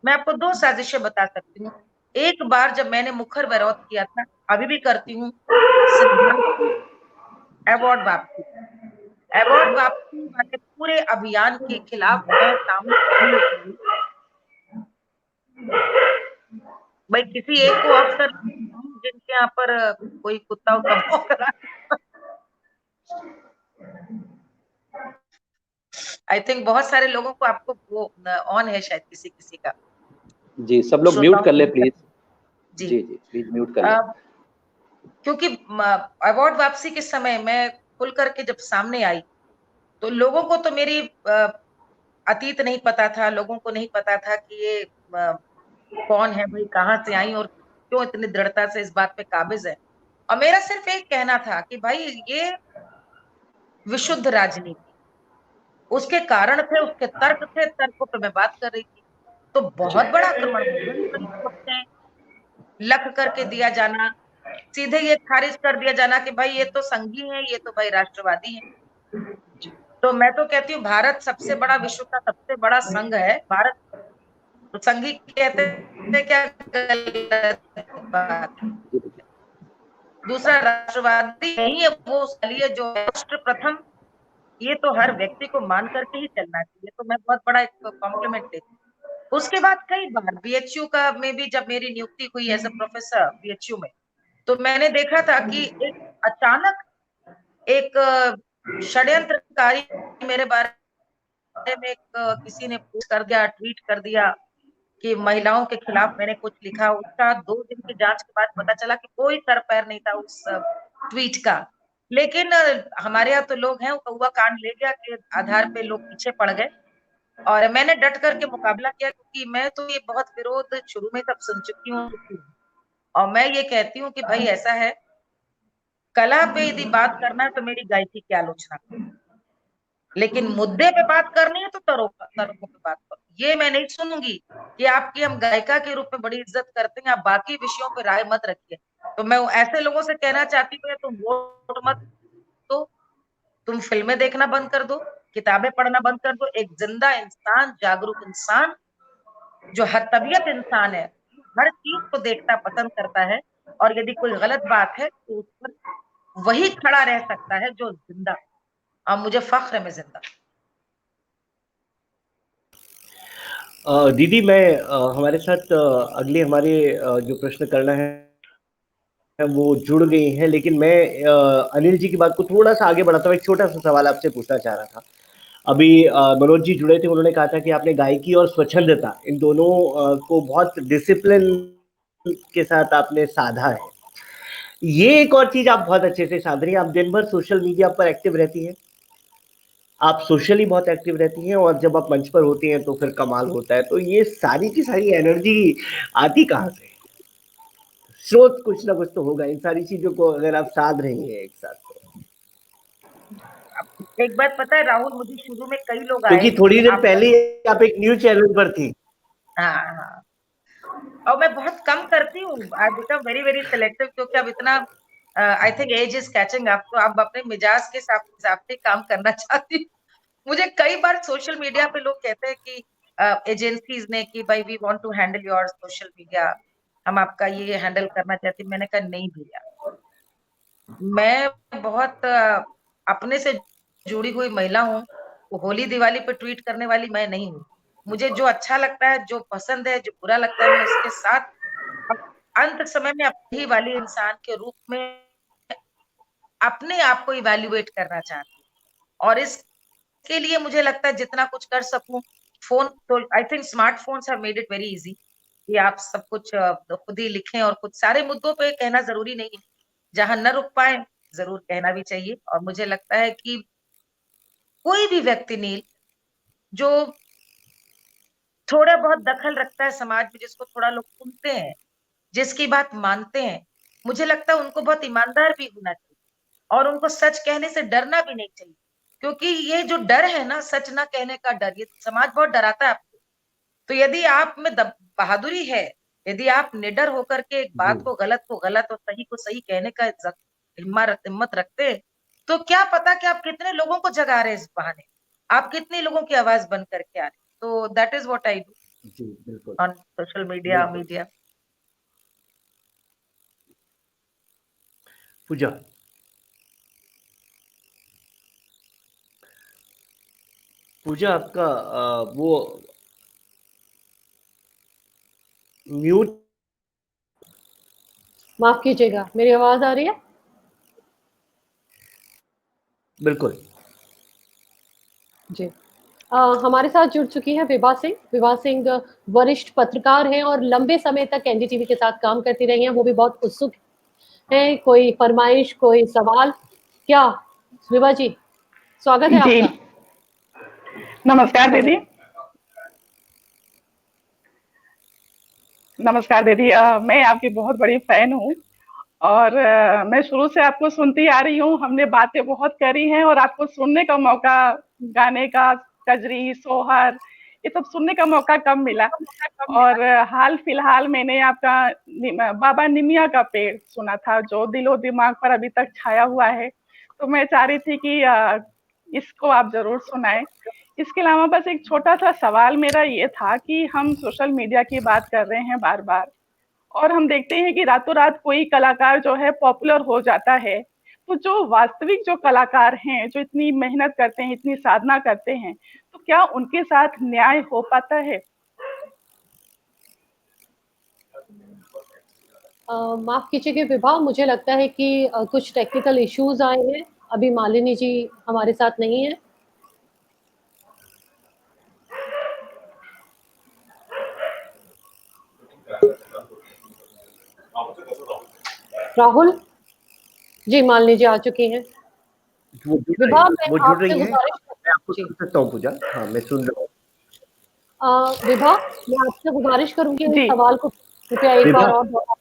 मैं आपको 2 साजिशें बता सकती हूँ। एक बार जब मैंने मुखर विरोध किया था, अभी भी करती हूँ, अवार्ड वापसी वाले पूरे अभियान के खिलाफ मैं सामने खड़ी होकर भाई किसी एक को अफसर जिनके यहाँ पर कोई कुत्ता उत्ता भौंक रहा है। आई थिंक बहुत सारे लोगों को आपको वो ऑन है शायद किसी किसी का। जी, सब लोग म्यूट कर ले प्लीज। जी जी प्लीज म्यूट कर ले। क्योंकि अवार्ड वापसी के समय मैं खुल करके जब सामने आई तो लोगों को तो मेरी अतीत नहीं पता था, लोगों को नहीं पता था कि ये कौन है भाई, कहाँ से आई और क्यों इतनी दृढ़ता से इस बात पे काबिज है। और मेरा सिर्फ एक कहना था कि भाई ये विशुद्ध राजनीति, उसके कारण थे, उसके तर्क थे, तर्कों पे मैं बात कर रही थी। तो बहुत बड़ा आक्रमण, लख करके दिया जाना, सीधे ये खारिज कर दिया जाना कि भाई ये तो संघी है, ये तो भाई राष्ट्रवादी है। तो मैं तो कहती हूँ भारत सबसे बड़ा, विश्व का सबसे बड़ा संघ है भारत। तो संघी कहते हैं क्या गलत बात है। दूसरा राष्ट्रवादी नहीं है वो लिए जो राष्ट्र प्रथम, ये तो हर व्यक्ति को मान करके ही चलना चाहिए। तो मैं बहुत बड़ा एक कॉम्प्लीमेंट देती हूँ। उसके बाद कई बार बीएचयू का में भी जब मेरी नियुक्ति हुई एज अ प्रोफेसर बीएचयू में, तो मैंने देखा था कि एक अचानक एक षड्यंत्रकारी मेरे बारे में किसी ने पोस्ट कर दिया, ट्वीट कर दिया कि महिलाओं के खिलाफ मैंने कुछ लिखा। उसका 2 दिन की जांच के बाद पता चला कि कोई सर पैर नहीं था उस ट्वीट का। लेकिन हमारे यहाँ तो लोग हैं, कौवा कांड ले गया के आधार पे लोग पीछे पड़ गए और मैंने डट करके मुकाबला किया, क्योंकि मैं तो ये बहुत विरोध शुरू में तब सुन चुकी हूँ। और मैं ये कहती हूँ कि भाई ऐसा है, कला पे यदि बात करना है तो मेरी गायकी की आलोचना करो, लेकिन मुद्दे पे बात करनी है तो तर्कों पे बात करो। ये मैं नहीं सुनूंगी कि आपकी हम गायिका के रूप में बड़ी इज्जत करते हैं, आप बाकी विषयों पे राय मत रखिए। तो मैं ऐसे लोगों से कहना चाहती हूँ, तुम वोट मत दो, तुम फिल्में देखना बंद कर दो, किताबें पढ़ना बंद कर दो। एक जिंदा इंसान, जागरूक इंसान, जो हर तबीयत इंसान है, हर चीज को देखता पसंद करता है, और यदि कोई गलत बात है तो उस पर वही खड़ा रह सकता है जो जिंदा। और मुझे फख्र है मैं जिंदा। दीदी मैं हमारे साथ अगले हमारे जो प्रश्न करना है वो जुड़ गई हैं, लेकिन मैं अनिल जी की बात को थोड़ा सा आगे बढ़ाता हूँ। एक छोटा सा सवाल आपसे पूछना चाह रहा था। अभी मनोज जी जुड़े थे, उन्होंने कहा था कि आपने गायकी और स्वच्छंदता इन दोनों को बहुत डिसिप्लिन के साथ आपने साधा है। ये एक और चीज आप बहुत अच्छे से साध रही हैं। आप दिन भर सोशल मीडिया पर एक्टिव रहती हैं, आप सोशली बहुत एक्टिव रहती हैं, और जब आप मंच पर होती हैं तो फिर कमाल होता है। तो ये सारी की सारी एनर्जी आती कहाँ से? स्रोत कुछ ना कुछ तो होगा इन सारी चीजों को अगर आप साध रही हैं एक साथ। तो एक बात पता है राहुल, मुझे शुरू में कई लोग आए, क्योंकि थोड़ी देर पहले आप एक न्यूज चैनल पर थी। हाँ, और मैं बहुत कम करती हूँ। I become very very selective, क्योंकि अब इतना I think age is catching up, तो अब अपने मिजाज के हिसाब से काम करना चाहती हूँ। मुझे कई बार सोशल मीडिया पे लोग कहते हैं कि एजेंसीज ने कि भाई we want to handle your social media, हम आपका ये हैंडल करना चाहते हैं। मैंने कहा नहीं भैया, मैं बहुत अपने से जुड़ी हुई महिला हूँ। होली दिवाली पे ट्वीट करने वाली मैं नहीं हूँ। मुझे जो अच्छा लगता है, जो पसंद है, जो बुरा लगता है, मैं उसके साथ अंत समय में अपनी वाली इंसान के रूप में अपने आप को इवैल्यूएट करना चाहती हूँ। और इसके लिए मुझे लगता है जितना कुछ कर सकूं, फोन तो I think smartphones have made it very easy कि आप सब कुछ खुद ही लिखें, और कुछ सारे मुद्दों पे कहना जरूरी नहीं है। जहां न रुक पाए जरूर कहना भी चाहिए। और मुझे लगता है कि कोई भी व्यक्ति नील जो थोड़ा बहुत दखल रखता है समाज में, जिसको थोड़ा लोग सुनते हैं, जिसकी बात मानते हैं, मुझे लगता है उनको बहुत ईमानदार भी होना चाहिए, और उनको सच कहने से डरना भी नहीं चाहिए। क्योंकि ये जो डर है ना, सच ना कहने का डर, ये समाज बहुत डराता है आपको। तो यदि आप में बहादुरी है यदि आप निडर होकर के एक बात को गलत और सही को सही कहने का हिम्मत रखते, तो क्या पता कि आप कितने लोगों को जगा रहे हैं इस बहाने, आप कितने लोगों की आवाज बन करके आ रहे। तो that is what I do जी बिल्कुल on social media media. Puja. Puja आपका वो म्यूट। माफ कीजिएगा, मेरी आवाज आ रही है? बिल्कुल जी। हमारे साथ जुड़ चुकी है विभा सिंह। विभा सिंह वरिष्ठ पत्रकार हैं और लंबे समय तक एनडीटीवी के साथ काम करती रही हैं। वो भी बहुत उत्सुक हैं। कोई फरमाइश, कोई सवाल? क्या विभा जी, स्वागत है जी, आपका। नमस्कार दीदी। नमस्कार दीदी, मैं आपकी बहुत बड़ी फैन हूँ और मैं शुरू से आपको सुनती आ रही हूँ। हमने बातें बहुत करी हैं और आपको सुनने का मौका, गाने का, कजरी, सोहर, ये सब सुनने का मौका कम मिला। और हाल फिलहाल मैंने आपका बाबा निमिया का पेड़ सुना था, जो दिलो दिमाग पर अभी तक छाया हुआ है। तो मैं चाह रही थी कि इसको आप जरूर सुनाएं। इसके अलावा बस एक छोटा सा सवाल मेरा ये था कि हम सोशल मीडिया की बात कर रहे हैं बार बार, और हम देखते हैं कि रातों रात कोई कलाकार जो है पॉपुलर हो जाता है। तो जो वास्तविक जो कलाकार हैं, जो इतनी मेहनत करते हैं, इतनी साधना करते हैं, तो क्या उनके साथ न्याय हो पाता है? माफ कीजिएगा विभा, मुझे लगता है कि कुछ टेक्निकल इश्यूज आए हैं। अभी मालिनी जी हमारे साथ नहीं है। राहुल जी, मालिनी जी आ चुकी हैं। विभा, मैं वो जुड़ आपसे रही हैं। गुजारिश मैं आपको जी। सुन सकता हूँ पूजा। हाँ मैं सुन रहा हूँ। विभा, मैं आपसे गुजारिश करूंगी इस जी सवाल को कृपया एक विभा। बार और दोहराएं।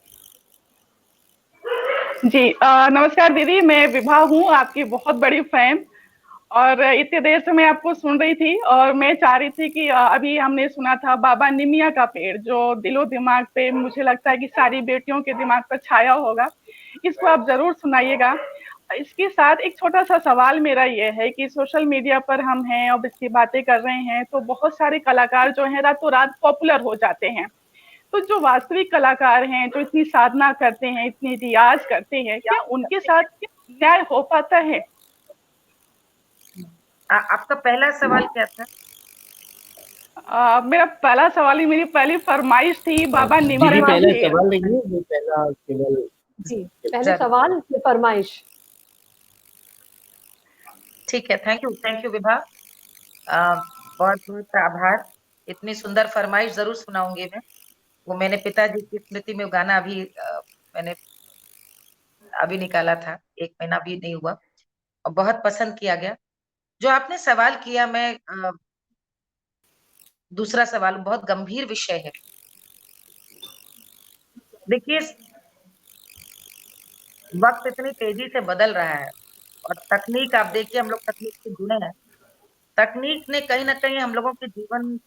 जी, नमस्कार दीदी, मैं विभा हूँ, आपकी बहुत बड़ी फैन। और इतनी देर से मैं आपको सुन रही थी और मैं चाह रही थी कि अभी हमने सुना था बाबा निमिया का पेड़, जो दिलो दिमाग पे मुझे लगता है कि सारी बेटियों के दिमाग पर छाया होगा। इसको आप जरूर सुनाइएगा। इसके साथ एक छोटा सा सवाल मेरा ये है कि सोशल मीडिया पर हम हैं और इसकी बातें कर रहे हैं, तो बहुत सारे कलाकार जो हैं रातों रात पॉपुलर हो जाते हैं। तो जो वास्तविक कलाकार हैं, जो इतनी साधना करते हैं, इतनी रियाज करते हैं, क्या उनके साथ न्याय हो पाता है? आपका पहला सवाल क्या था? मेरा पहला सवाल ही, मेरी पहली फरमाइश थी बाबा दीदी निमिया का पहला पेड़। सवाल नहीं है, वो पहला केवल जी, पहले जरूर, सवाल फिर फरमाइश। ठीक है। Thank you Vibha. बहुत बहुत आभार। इतनी सुंदर फरमाइश जरूर सुनाऊंगी मैं। वो मैंने पिताजी की स्मृति में वो गाना मैंने अभी निकाला था, 1 महीना भी नहीं हुआ, और बहुत पसंद किया गया। जो आपने सवाल किया, मैं दूसरा सवाल बहुत गंभीर विषय है। देखिए, वक्त इतनी तेजी से बदल रहा है और तकनीक, आप देखिए, हम लोग तकनीक से जुड़े हैं। तकनीक ने कहीं ना कहीं हम लोगों के जीवन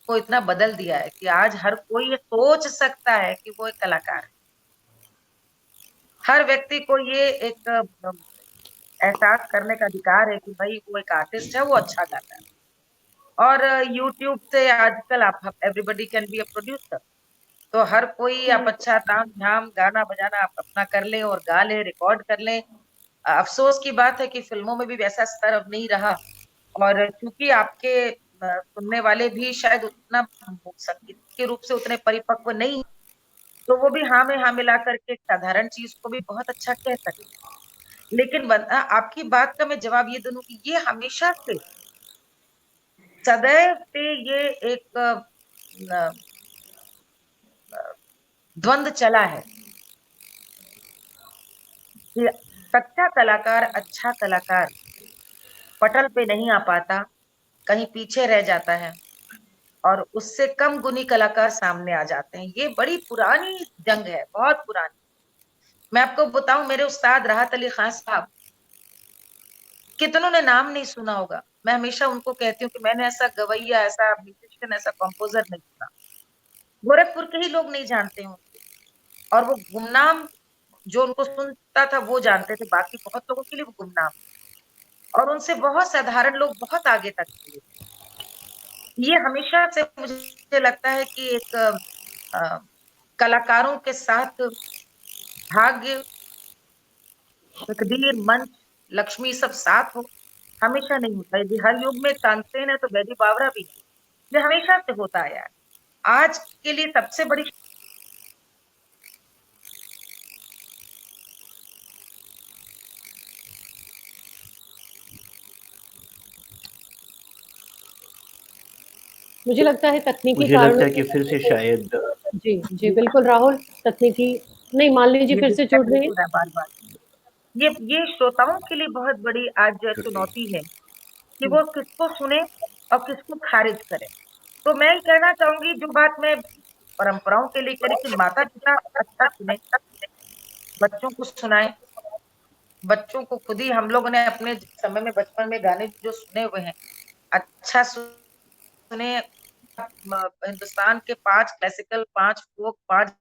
को इतना बदल दिया है कि आज हर कोई ये सोच सकता है कि वो एक कलाकार है। हर व्यक्ति को ये एक एहसास करने का अधिकार है कि भाई वो एक आर्टिस्ट है, वो अच्छा गाता है। और यूट्यूब से आजकल आप everybody can be a producer. तो हर कोई, आप अच्छा ताम झाम गाना बजाना आप अपना कर ले और गा ले, रिकॉर्ड कर ले। अफसोस की बात है कि फिल्मों में भी वैसा स्तर अब नहीं रहा। और क्योंकि आपके सुनने वाले भी शायद उतना संगीत के रूप से उतने परिपक्व नहीं, तो वो भी हाँ में हाँ मिला करके एक साधारण चीज को भी बहुत अच्छा कह सकते। लेकिन आपकी बात का मैं जवाब ये दूं कि ये हमेशा से, सदैव से ये एक द्वंद चला है कि सच्चा कलाकार, अच्छा कलाकार पटल पे नहीं आ पाता, कहीं पीछे रह जाता है, और उससे कम गुनी कलाकार सामने आ जाते हैं। ये बड़ी पुरानी जंग है, बहुत पुरानी। मैं आपको बताऊं, मेरे उस्ताद राहत अली खान साहब, कितनों ने नाम नहीं सुना होगा। मैं हमेशा उनको कहती हूँ कि मैंने ऐसा गवैया, ऐसा म्यूजिशियन, ऐसा कंपोजर नहीं सुना। गोरखपुर के ही लोग नहीं जानते हों, और वो गुमनाम जो उनको सुनता था वो जानते थे, बाकी बहुत लोगों के लिए वो गुमनाम, और उनसे बहुत साधारण लोग बहुत आगे तक थे। ये हमेशा से मुझे लगता है कि एक कलाकारों के साथ भाग्य, तकदीर, मंच, लक्ष्मी सब साथ हो, हमेशा नहीं होता। यदि हर युग में तानसेन है तो बेदी बावरा भी है। ये हमेशा से होता आया है। आज के लिए सबसे बड़ी मुझे लगता है तकनीकी मुझे लगता कारणों है कि फिर से शायद जी जी बिल्कुल राहुल, तकनीकी नहीं, मान लीजिए ये फिर से जुड़ रही डिस्ट्रैक्ट हो रहा है बार-बार। ये श्रोताओं के लिए बहुत बड़ी आज चुनौती है कि वो किसको सुने और किसको खारिज करें। तो मैं ये कहना चाहूंगी, जो बात मैं परंपराओं के लिए करी, कि माता-पिता अच्छा सुने, बच्चों को सुनाएं। बच्चों को खुद ही हम लोगों ने अपने समय में बचपन में गाने जो सुने हुए हैं, अच्छा सुने। हिंदुस्तान के 5 क्लासिकल, 5 फोक, 5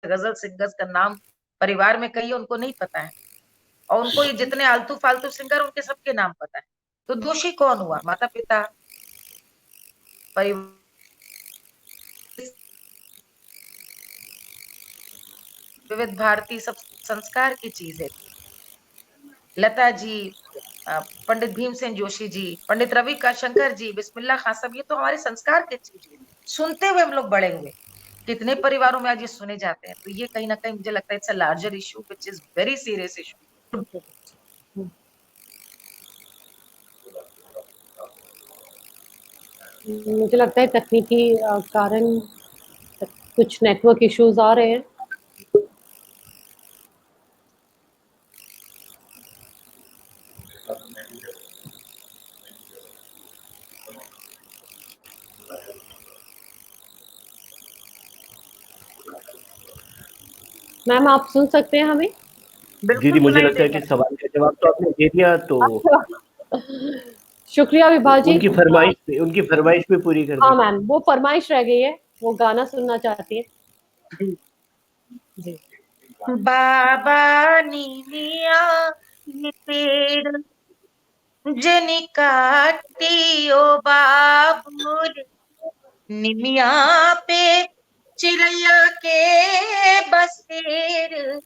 गजल सिंगर्स का नाम परिवार में कई उनको नहीं पता है, और उनको ये जितने आलतू फालतू सिंगर उनके सबके नाम पता है। तो दोषी कौन हुआ? माता पिता, परिवार। विविध भारती सब संस्कार की चीज है। लता जी, पंडित भीमसेन जोशी जी, पंडित रवि शंकर जी, बिस्मिल्लाह खान साहब, ये तो हमारे संस्कार की चीज है। सुनते हुए हम लोग बड़े हुए। कितने परिवारों में आज ये सुने जाते हैं। तो ये कहीं ना कहीं मुझे लगता है it's a larger issue which is very serious issue. मुझे लगता है तकनीकी कारण कुछ नेटवर्क इश्यूज आ रहे हैं। मैम आप सुन सकते हैं हमें? दीदी मुझे लगता है कि सवाल का जवाब तो आपने दे दिया, तो शुक्रिया विभा जी, उनकी फरमाइश पे पूरी कर दी। हाँ मैम, वो फरमाइश रह गई है, वो गाना सुनना चाहती है जी। बाबा नीमिया ये पेड़ जनी काटियो बाबूल, निमिया पे चिड़ैया के बसेर,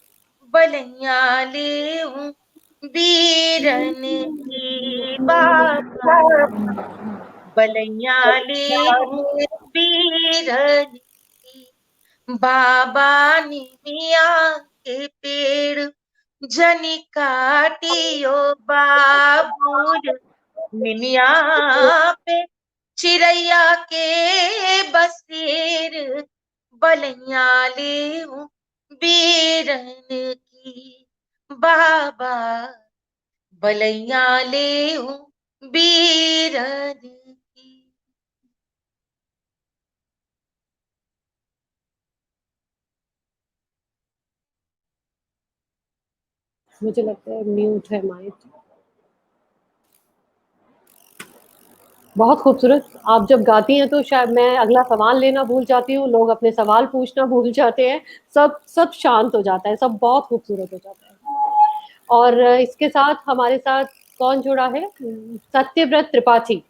बलैया ले बीरन की बाबा, बलैया ले बीरन की। बाबा निमिया के पेड़ जनी काटियो बाबूल, निमिया पे चिड़ैया के बसेर, बलैया ले बीरन की। बाबा बलैया ले बीरन की। मुझे लगता है म्यूट है माइक। बहुत खूबसूरत। आप जब गाती हैं तो शायद मैं अगला सवाल लेना भूल जाती हूँ, लोग अपने सवाल पूछना भूल जाते हैं, सब शांत हो जाता है, सब बहुत खूबसूरत हो जाता है। और इसके साथ हमारे साथ कौन जुड़ा है? सत्यव्रत त्रिपाठी।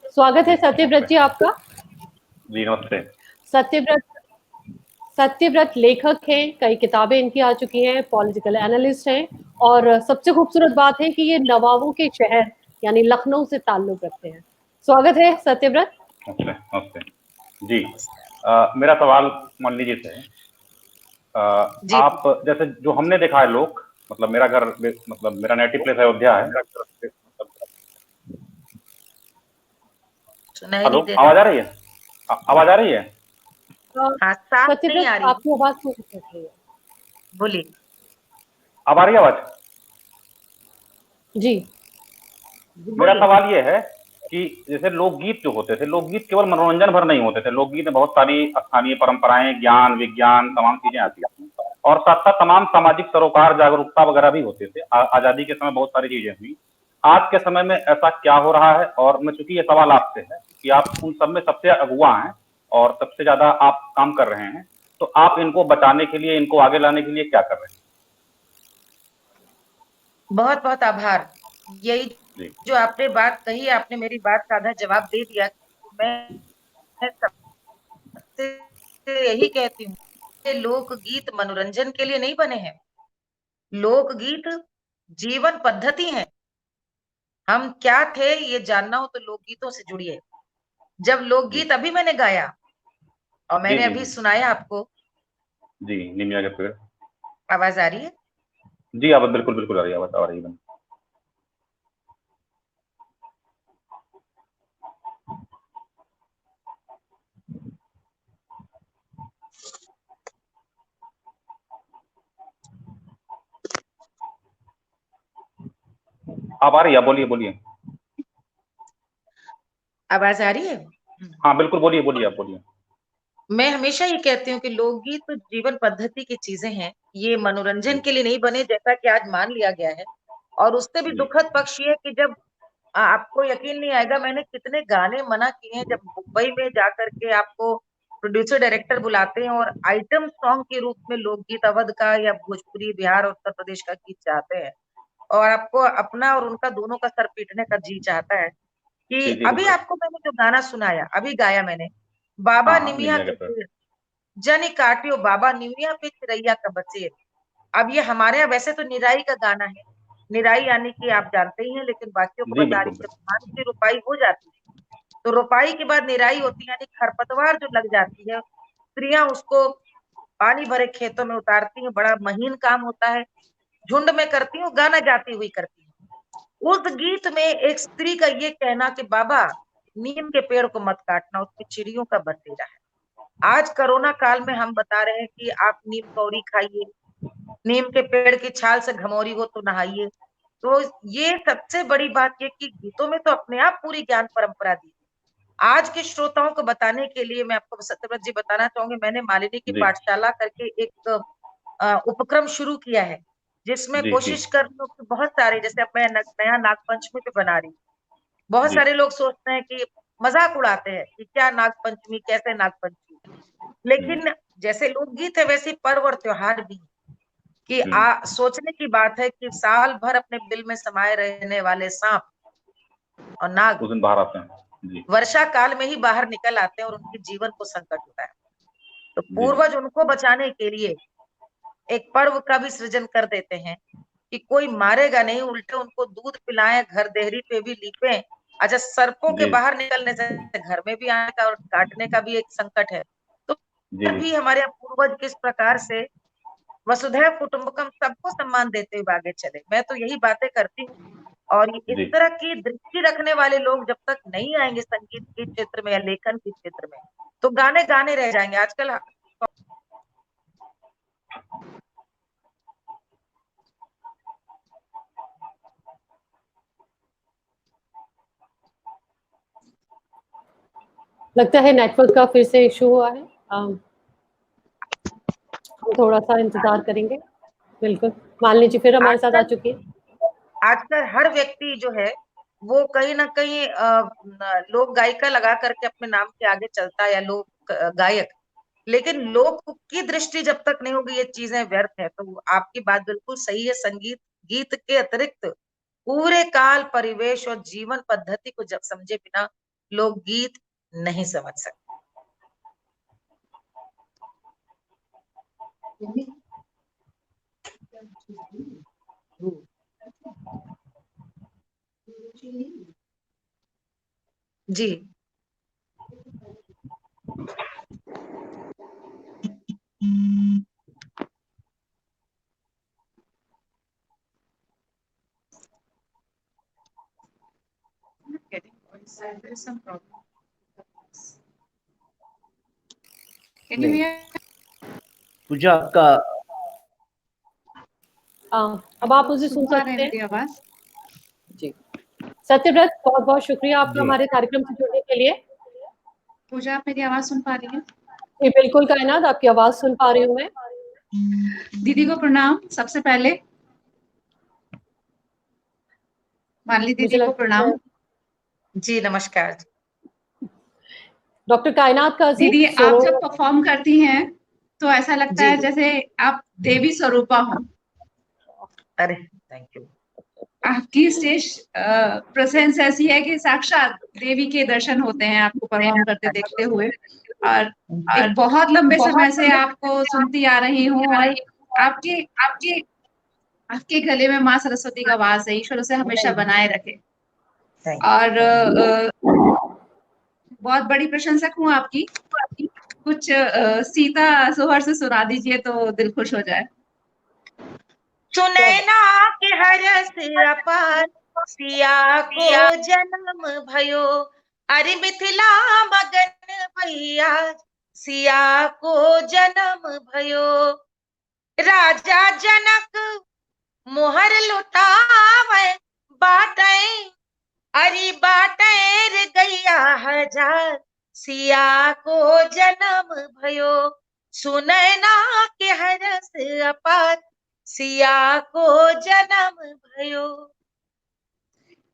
स्वागत है सत्यव्रत जी आपका। जी नमस्ते। सत्यव्रत लेखक हैं, कई किताबें इनकी आ चुकी हैं, पॉलिटिकल एनालिस्ट हैं, और सबसे खूबसूरत बात है कि ये नवाबों के शहर यानी लखनऊ से ताल्लुक रखते हैं। स्वागत है सत्यव्रत। नमस्ते नमस्ते जी। मेरा सवाल मल्ली जी से है। आप जैसे जो हमने देखा है लोग, मतलब मेरा घर, मतलब मेरा नेटिव प्लेस अयोध्या है। हेलो, आवाज आ रही है? आवाज आ रही है? सत्यव्रत आपकी आवाज सुन रही है। बोलिए। अब आ रही है आवाज? जी। मेरा सवाल ये है कि जैसे लोकगीत जो होते थे, लोकगीत केवल मनोरंजन भर नहीं होते थे। लोकगीत में बहुत सारी स्थानीय परंपराएं, ज्ञान, विज्ञान, तमाम चीजें आती थी, और साथ साथ तमाम सामाजिक सरोकार, जागरूकता वगैरह भी होते थे। आजादी के समय बहुत सारी चीजें हुई। आज के समय में ऐसा क्या हो रहा है? और मैं चूंकि ये सवाल आपसे है कि आप उन सब में सबसे अगुआ हैं, और सबसे ज्यादा आप काम कर रहे हैं, तो आप इनको बचाने के लिए, इनको आगे लाने के लिए क्या कर रहे हैं? बहुत बहुत आभार। यही जो आपने बात कही, आपने मेरी बात का आधा जवाब दे दिया। मैं सबसे यही कहती हूँ कि लोकगीत मनोरंजन के लिए नहीं बने हैं। लोकगीत जीवन पद्धति है। हम क्या थे ये जानना हो तो लोकगीतों से जुड़िए। जब लोकगीत अभी मैंने गाया और मैंने अभी सुनाया आपको, जी, निमिया के पेड़। आवाज आ रही है? जी, अब बिल्कुल बिल्कुल आ रही है, आवाज आ रही है। आप आ रही है, बोलिए बोलिए। आवाज आ रही है? हाँ बिल्कुल, बोलिए बोलिए, आप बोलिए। मैं हमेशा ये कहती हूँ कि लोकगीत तो जीवन पद्धति की चीजें हैं। ये मनोरंजन के लिए नहीं बने, जैसा कि आज मान लिया गया है। और उससे भी दुखद पक्ष ये है कि जब आपको यकीन नहीं आएगा, मैंने कितने गाने मना किए हैं। जब मुंबई में जाकर के आपको प्रोड्यूसर डायरेक्टर बुलाते हैं और आइटम सॉन्ग के रूप में लोकगीत अवध का या भोजपुरी बिहार और उत्तर प्रदेश का गीत चाहते हैं, और आपको अपना और उनका दोनों का सर पीटने का जी चाहता है कि अभी आपको मैंने जो गाना सुनाया, अभी गाया मैंने, बाबा निमिया के पेड़ जनी काटियो बाबा निमिया पे चिरैया का बसेर। अब ये हमारे यहाँ वैसे तो निराई का गाना है। निराई यानी कि आप जानते ही हैं, लेकिन बाकियों को बता रही, जब धान की रोपाई हो जाती है तो रोपाई के बाद निराई होती है, यानी खरपतवार जो लग जाती है, स्त्रियां उसको पानी भरे खेतों में उतारती हैं। बड़ा महीन काम होता है, झुंड में करती हूँ, गाना गाती हुई करती हूँ। उस गीत में एक स्त्री का ये कहना कि बाबा नीम के पेड़ को मत काटना, उसमें चिड़ियों का बसेरा है। आज कोरोना काल में हम बता रहे हैं कि आप नीम कौड़ी खाइए, नीम के पेड़ की छाल से घमौरी हो तो नहाइए। तो ये सबसे बड़ी बात ये कि गीतों में तो अपने आप पूरी ज्ञान परंपरा दी। आज के श्रोताओं को बताने के लिए मैं आपको सत्यव्रत जी बताना चाहूंगी, मैंने मालिनी की पाठशाला करके एक उपक्रम शुरू किया है, जिसमें कोशिश कर रही हूँ कि बहुत सारे, जैसे अब मैं नया नागपंचमी पे बना रही हूँ। बहुत सारे लोग सोचते हैं कि मजाक उड़ाते हैं कि क्या नागपंचमी, कैसे नागपंचमी, लेकिन जैसे लोकगीत है वैसे पर्व और त्योहार भी कि सोचने की बात है कि साल भर अपने बिल में समाये रहने वाले सांप और नाग उस दिन बाहर आते हैं। वर्षा काल में ही बाहर निकल आते हैं और उनके जीवन को संकट होता है। तो पूर्वज उनको बचाने के लिए एक पर्व का भी सृजन कर देते हैं कि कोई मारेगा नहीं, उल्टे उनको दूध पिलाएं, घर देहरी पे भी लीपें। अच्छा, सर्पों के बाहर निकलने से घर में भी आने का और काटने का भी एक संकट है। तो भी हमारे पूर्वज किस प्रकार से वसुधैव कुटुंबकम, सबको सम्मान देते हुए आगे चले। मैं तो यही बातें करती हूँ। और इस तरह की दृष्टि रखने वाले लोग जब तक नहीं आएंगे संगीत के क्षेत्र में या लेखन के क्षेत्र में, तो गाने गाने रह जाएंगे। आजकल लगता है नेटवर्क का फिर से इशू हुआ है। हम थोड़ा सा इंतजार करेंगे। बिल्कुल, मालिनी जी फिर हमारे साथ आ चुकी है। आजकल हर व्यक्ति जो है वो कहीं ना कहीं लोक गायिका लगा करके अपने नाम के आगे चलता है, या लोक गायक, लेकिन लोक की दृष्टि जब तक नहीं होगी ये चीजें व्यर्थ है। तो आपकी बात बिल्कुल सही है। संगीत गीत के अतिरिक्त पूरे काल परिवेश और जीवन पद्धति को जब समझे बिना लोकगीत नहीं समझ सकते। जी पूजा आपका अब आप मुझे सुन सकते हैं? आवाज जी, सत्यव्रत बहुत बहुत शुक्रिया आपका हमारे कार्यक्रम से जुड़ने के लिए। पूजा, आप मेरी आवाज सुन पा रही हैं? जी बिल्कुल कायनात, आपकी आवाज सुन पा रही हूँ मैं। दीदी को प्रणाम। सबसे पहले मालिनी दीदी को प्रणाम। जी नमस्कार। डॉक्टर कायनात काजी दीदी, आप जब परफॉर्म करती हैं तो ऐसा लगता जी। है जैसे आप देवी स्वरूपा हो। अरे थैंक यू। आपकी स्टेज प्रेजेंस ऐसी है कि साक्षात देवी के दर्शन होते हैं आपको परफॉर्म करते देखते हुए। और बहुत लंबे समय से आपको सुनती आ रही हूँ, और आपके आपके आपके गले में माँ सरस्वती का वास है, ईश्वर उसे हमेशा बनाए रखे। और बहुत बड़ी प्रशंसक हूँ आपकी। कुछ सीता सोहर से सुना दीजिए तो दिल खुश हो जाए। सुनैना के हरस अपार सिया को जन्म भयो, अरे मिथिला मगन भैया सिया को जन्म भयो। राजा जनक मोहर लुटावे बाटे, अरे बाटे रे गैया हजार सिया को जन्म भयो। सुनैना के हरस अपार सिया को जन्म भयो।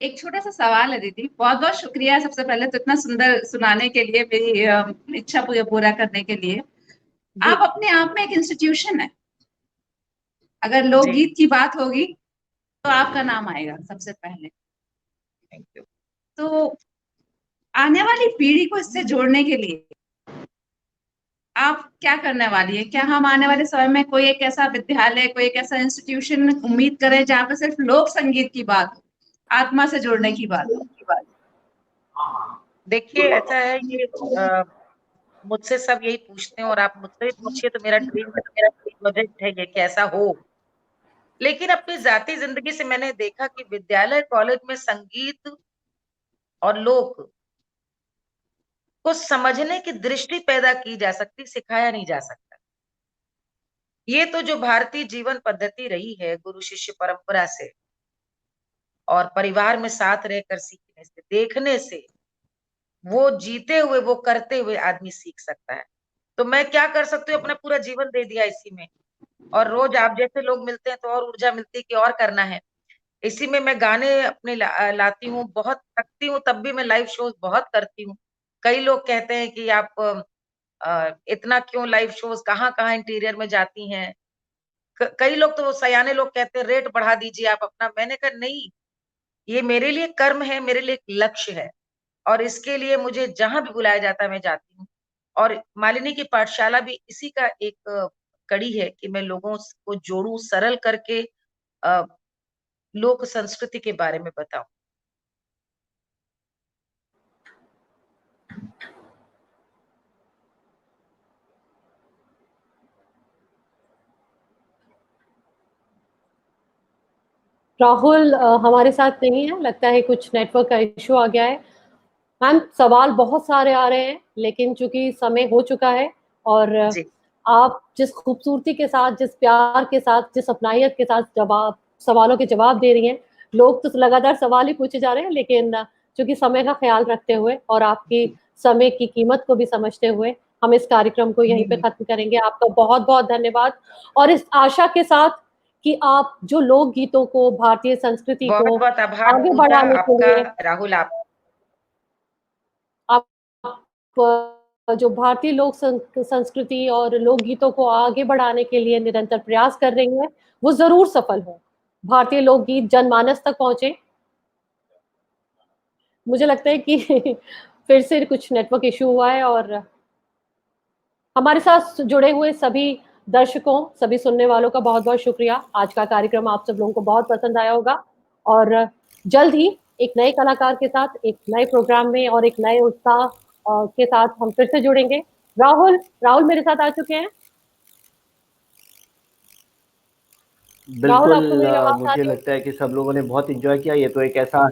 एक छोटा सा सवाल है दीदी, बहुत बहुत शुक्रिया सबसे पहले तो इतना सुंदर सुनाने के लिए, मेरी इच्छा पूरा करने के लिए। आप अपने आप में एक इंस्टीट्यूशन है। अगर लोकगीत की बात होगी तो आपका नाम आएगा सबसे पहले। Thank you. तो आने वाली पीढ़ी को इससे जोड़ने के लिए आप क्या करने वाली है? क्या हम आने वाले समय में कोई एक ऐसा विद्यालय, कोई एक ऐसा इंस्टीट्यूशन उम्मीद करें जहाँ पे सिर्फ लोक संगीत की बात हो, आत्मा से जोड़ने की बात हो? देखिए ऐसा है, ये मुझसे सब यही पूछते हैं और आप मुझसे भी पूछिए तो मेरा ड्रीम प्रोजेक्ट है ये कैसा हो। लेकिन अपनी जाती जिंदगी से मैंने देखा कि विद्यालय कॉलेज में संगीत और लोक को समझने की दृष्टि पैदा की जा सकती, सिखाया नहीं जा सकता। ये तो जो भारतीय जीवन पद्धति रही है गुरु शिष्य परंपरा से और परिवार में साथ रहकर सीखने से, देखने से, वो जीते हुए वो करते हुए आदमी सीख सकता है। तो मैं क्या कर सकती हूँ, अपना पूरा जीवन दे दिया इसी में, और रोज आप जैसे लोग मिलते हैं तो और ऊर्जा मिलती है कि और करना है। इसी में मैं गाने अपने लाती हूँ, बहुत थकती हूँ तब भी मैं लाइव शोज बहुत करती हूँ। कई लोग कहते हैं कि आप इतना क्यों लाइव शोज, कहाँ कहाँ इंटीरियर में जाती हैं। कई लोग तो सयाने लोग कहते हैं रेट बढ़ा दीजिए आप अपना। मैंने कहा नहीं, ये मेरे लिए कर्म है, मेरे लिए एक लक्ष्य है, और इसके लिए मुझे जहां भी बुलाया जाता है मैं जाती हूँ। और मालिनी की पाठशाला भी इसी का एक कड़ी है कि मैं लोगों को जोड़ूं, सरल करके लोक संस्कृति के बारे में बताऊं। राहुल हमारे साथ नहीं है, लगता है कुछ नेटवर्क का इशू आ गया है। मैम सवाल बहुत सारे आ रहे हैं, लेकिन चूंकि समय हो चुका है और आप जिस खूबसूरती के साथ, जिस प्यार के साथ, जिस अपनाहियत के साथ सवालों के जवाब दे रही हैं, लोग तो लगातार सवाल ही पूछे जा रहे हैं, लेकिन चूंकि समय का ख्याल रखते हुए और आपकी समय की कीमत को भी समझते हुए हम इस कार्यक्रम को यहीं पे खत्म करेंगे। आपका बहुत बहुत धन्यवाद, और इस आशा के साथ कि आप जो लोक गीतों को, भारतीय संस्कृति को आगे बढ़ाने के लिए, राहुल आप जो भारतीय लोक संस्कृति और लोकगीतों को आगे बढ़ाने के लिए निरंतर प्रयास कर रही हैं, वो जरूर सफल हो। भारतीय लोकगीत जनमानस तक पहुंचे। मुझे लगता है कि फिर से कुछ नेटवर्क इशू हुआ है, और हमारे साथ जुड़े हुए सभी दर्शकों, सभी सुनने वालों का बहुत बहुत शुक्रिया। आज का कार्यक्रम आप सब लोगों को बहुत पसंद आया होगा, और जल्द ही एक नए कलाकार के साथ, एक नए प्रोग्राम में और एक नए उत्साह के साथ हम फिर से जुड़ेंगे। राहुल मेरे साथ आ चुके हैं। बिल्कुल, मुझे लगता है कि सब लोगों ने बहुत एंजॉय किया। ये तो एक ऐसा,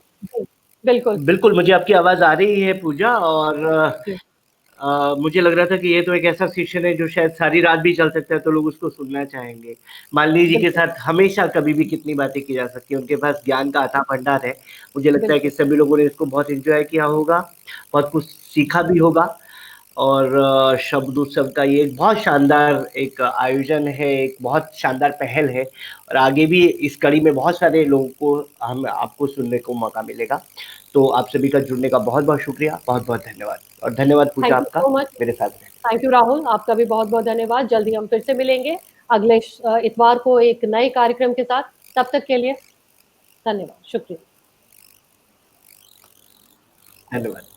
बिल्कुल मुझे आपकी आवाज आ रही है पूजा, और मुझे लग रहा था कि ये तो एक ऐसा सेशन है जो शायद सारी रात भी चल सकता है, तो लोग उसको सुनना चाहेंगे। मालिनी जी के साथ हमेशा कभी भी कितनी बातें की जा सकती है, उनके पास ज्ञान का अथाह भंडार है। मुझे लगता है कि सभी लोगों ने इसको बहुत एंजॉय किया होगा, बहुत कुछ सीखा भी होगा, और शब्द उत्सव का ये एक बहुत शानदार एक आयोजन है, एक बहुत शानदार पहल है और आगे भी इस कड़ी में बहुत सारे लोगों को हम आपको सुनने को मौका मिलेगा। तो आप सभी का जुड़ने का बहुत बहुत शुक्रिया, बहुत बहुत धन्यवाद और धन्यवाद पूजा Thank you आपका so much. मेरे साथ में। थैंक यू राहुल, आपका भी बहुत बहुत धन्यवाद। जल्दी हम फिर से मिलेंगे अगले इतवार को एक नए कार्यक्रम के साथ। तब तक के लिए धन्यवाद, शुक्रिया। धन्यवाद।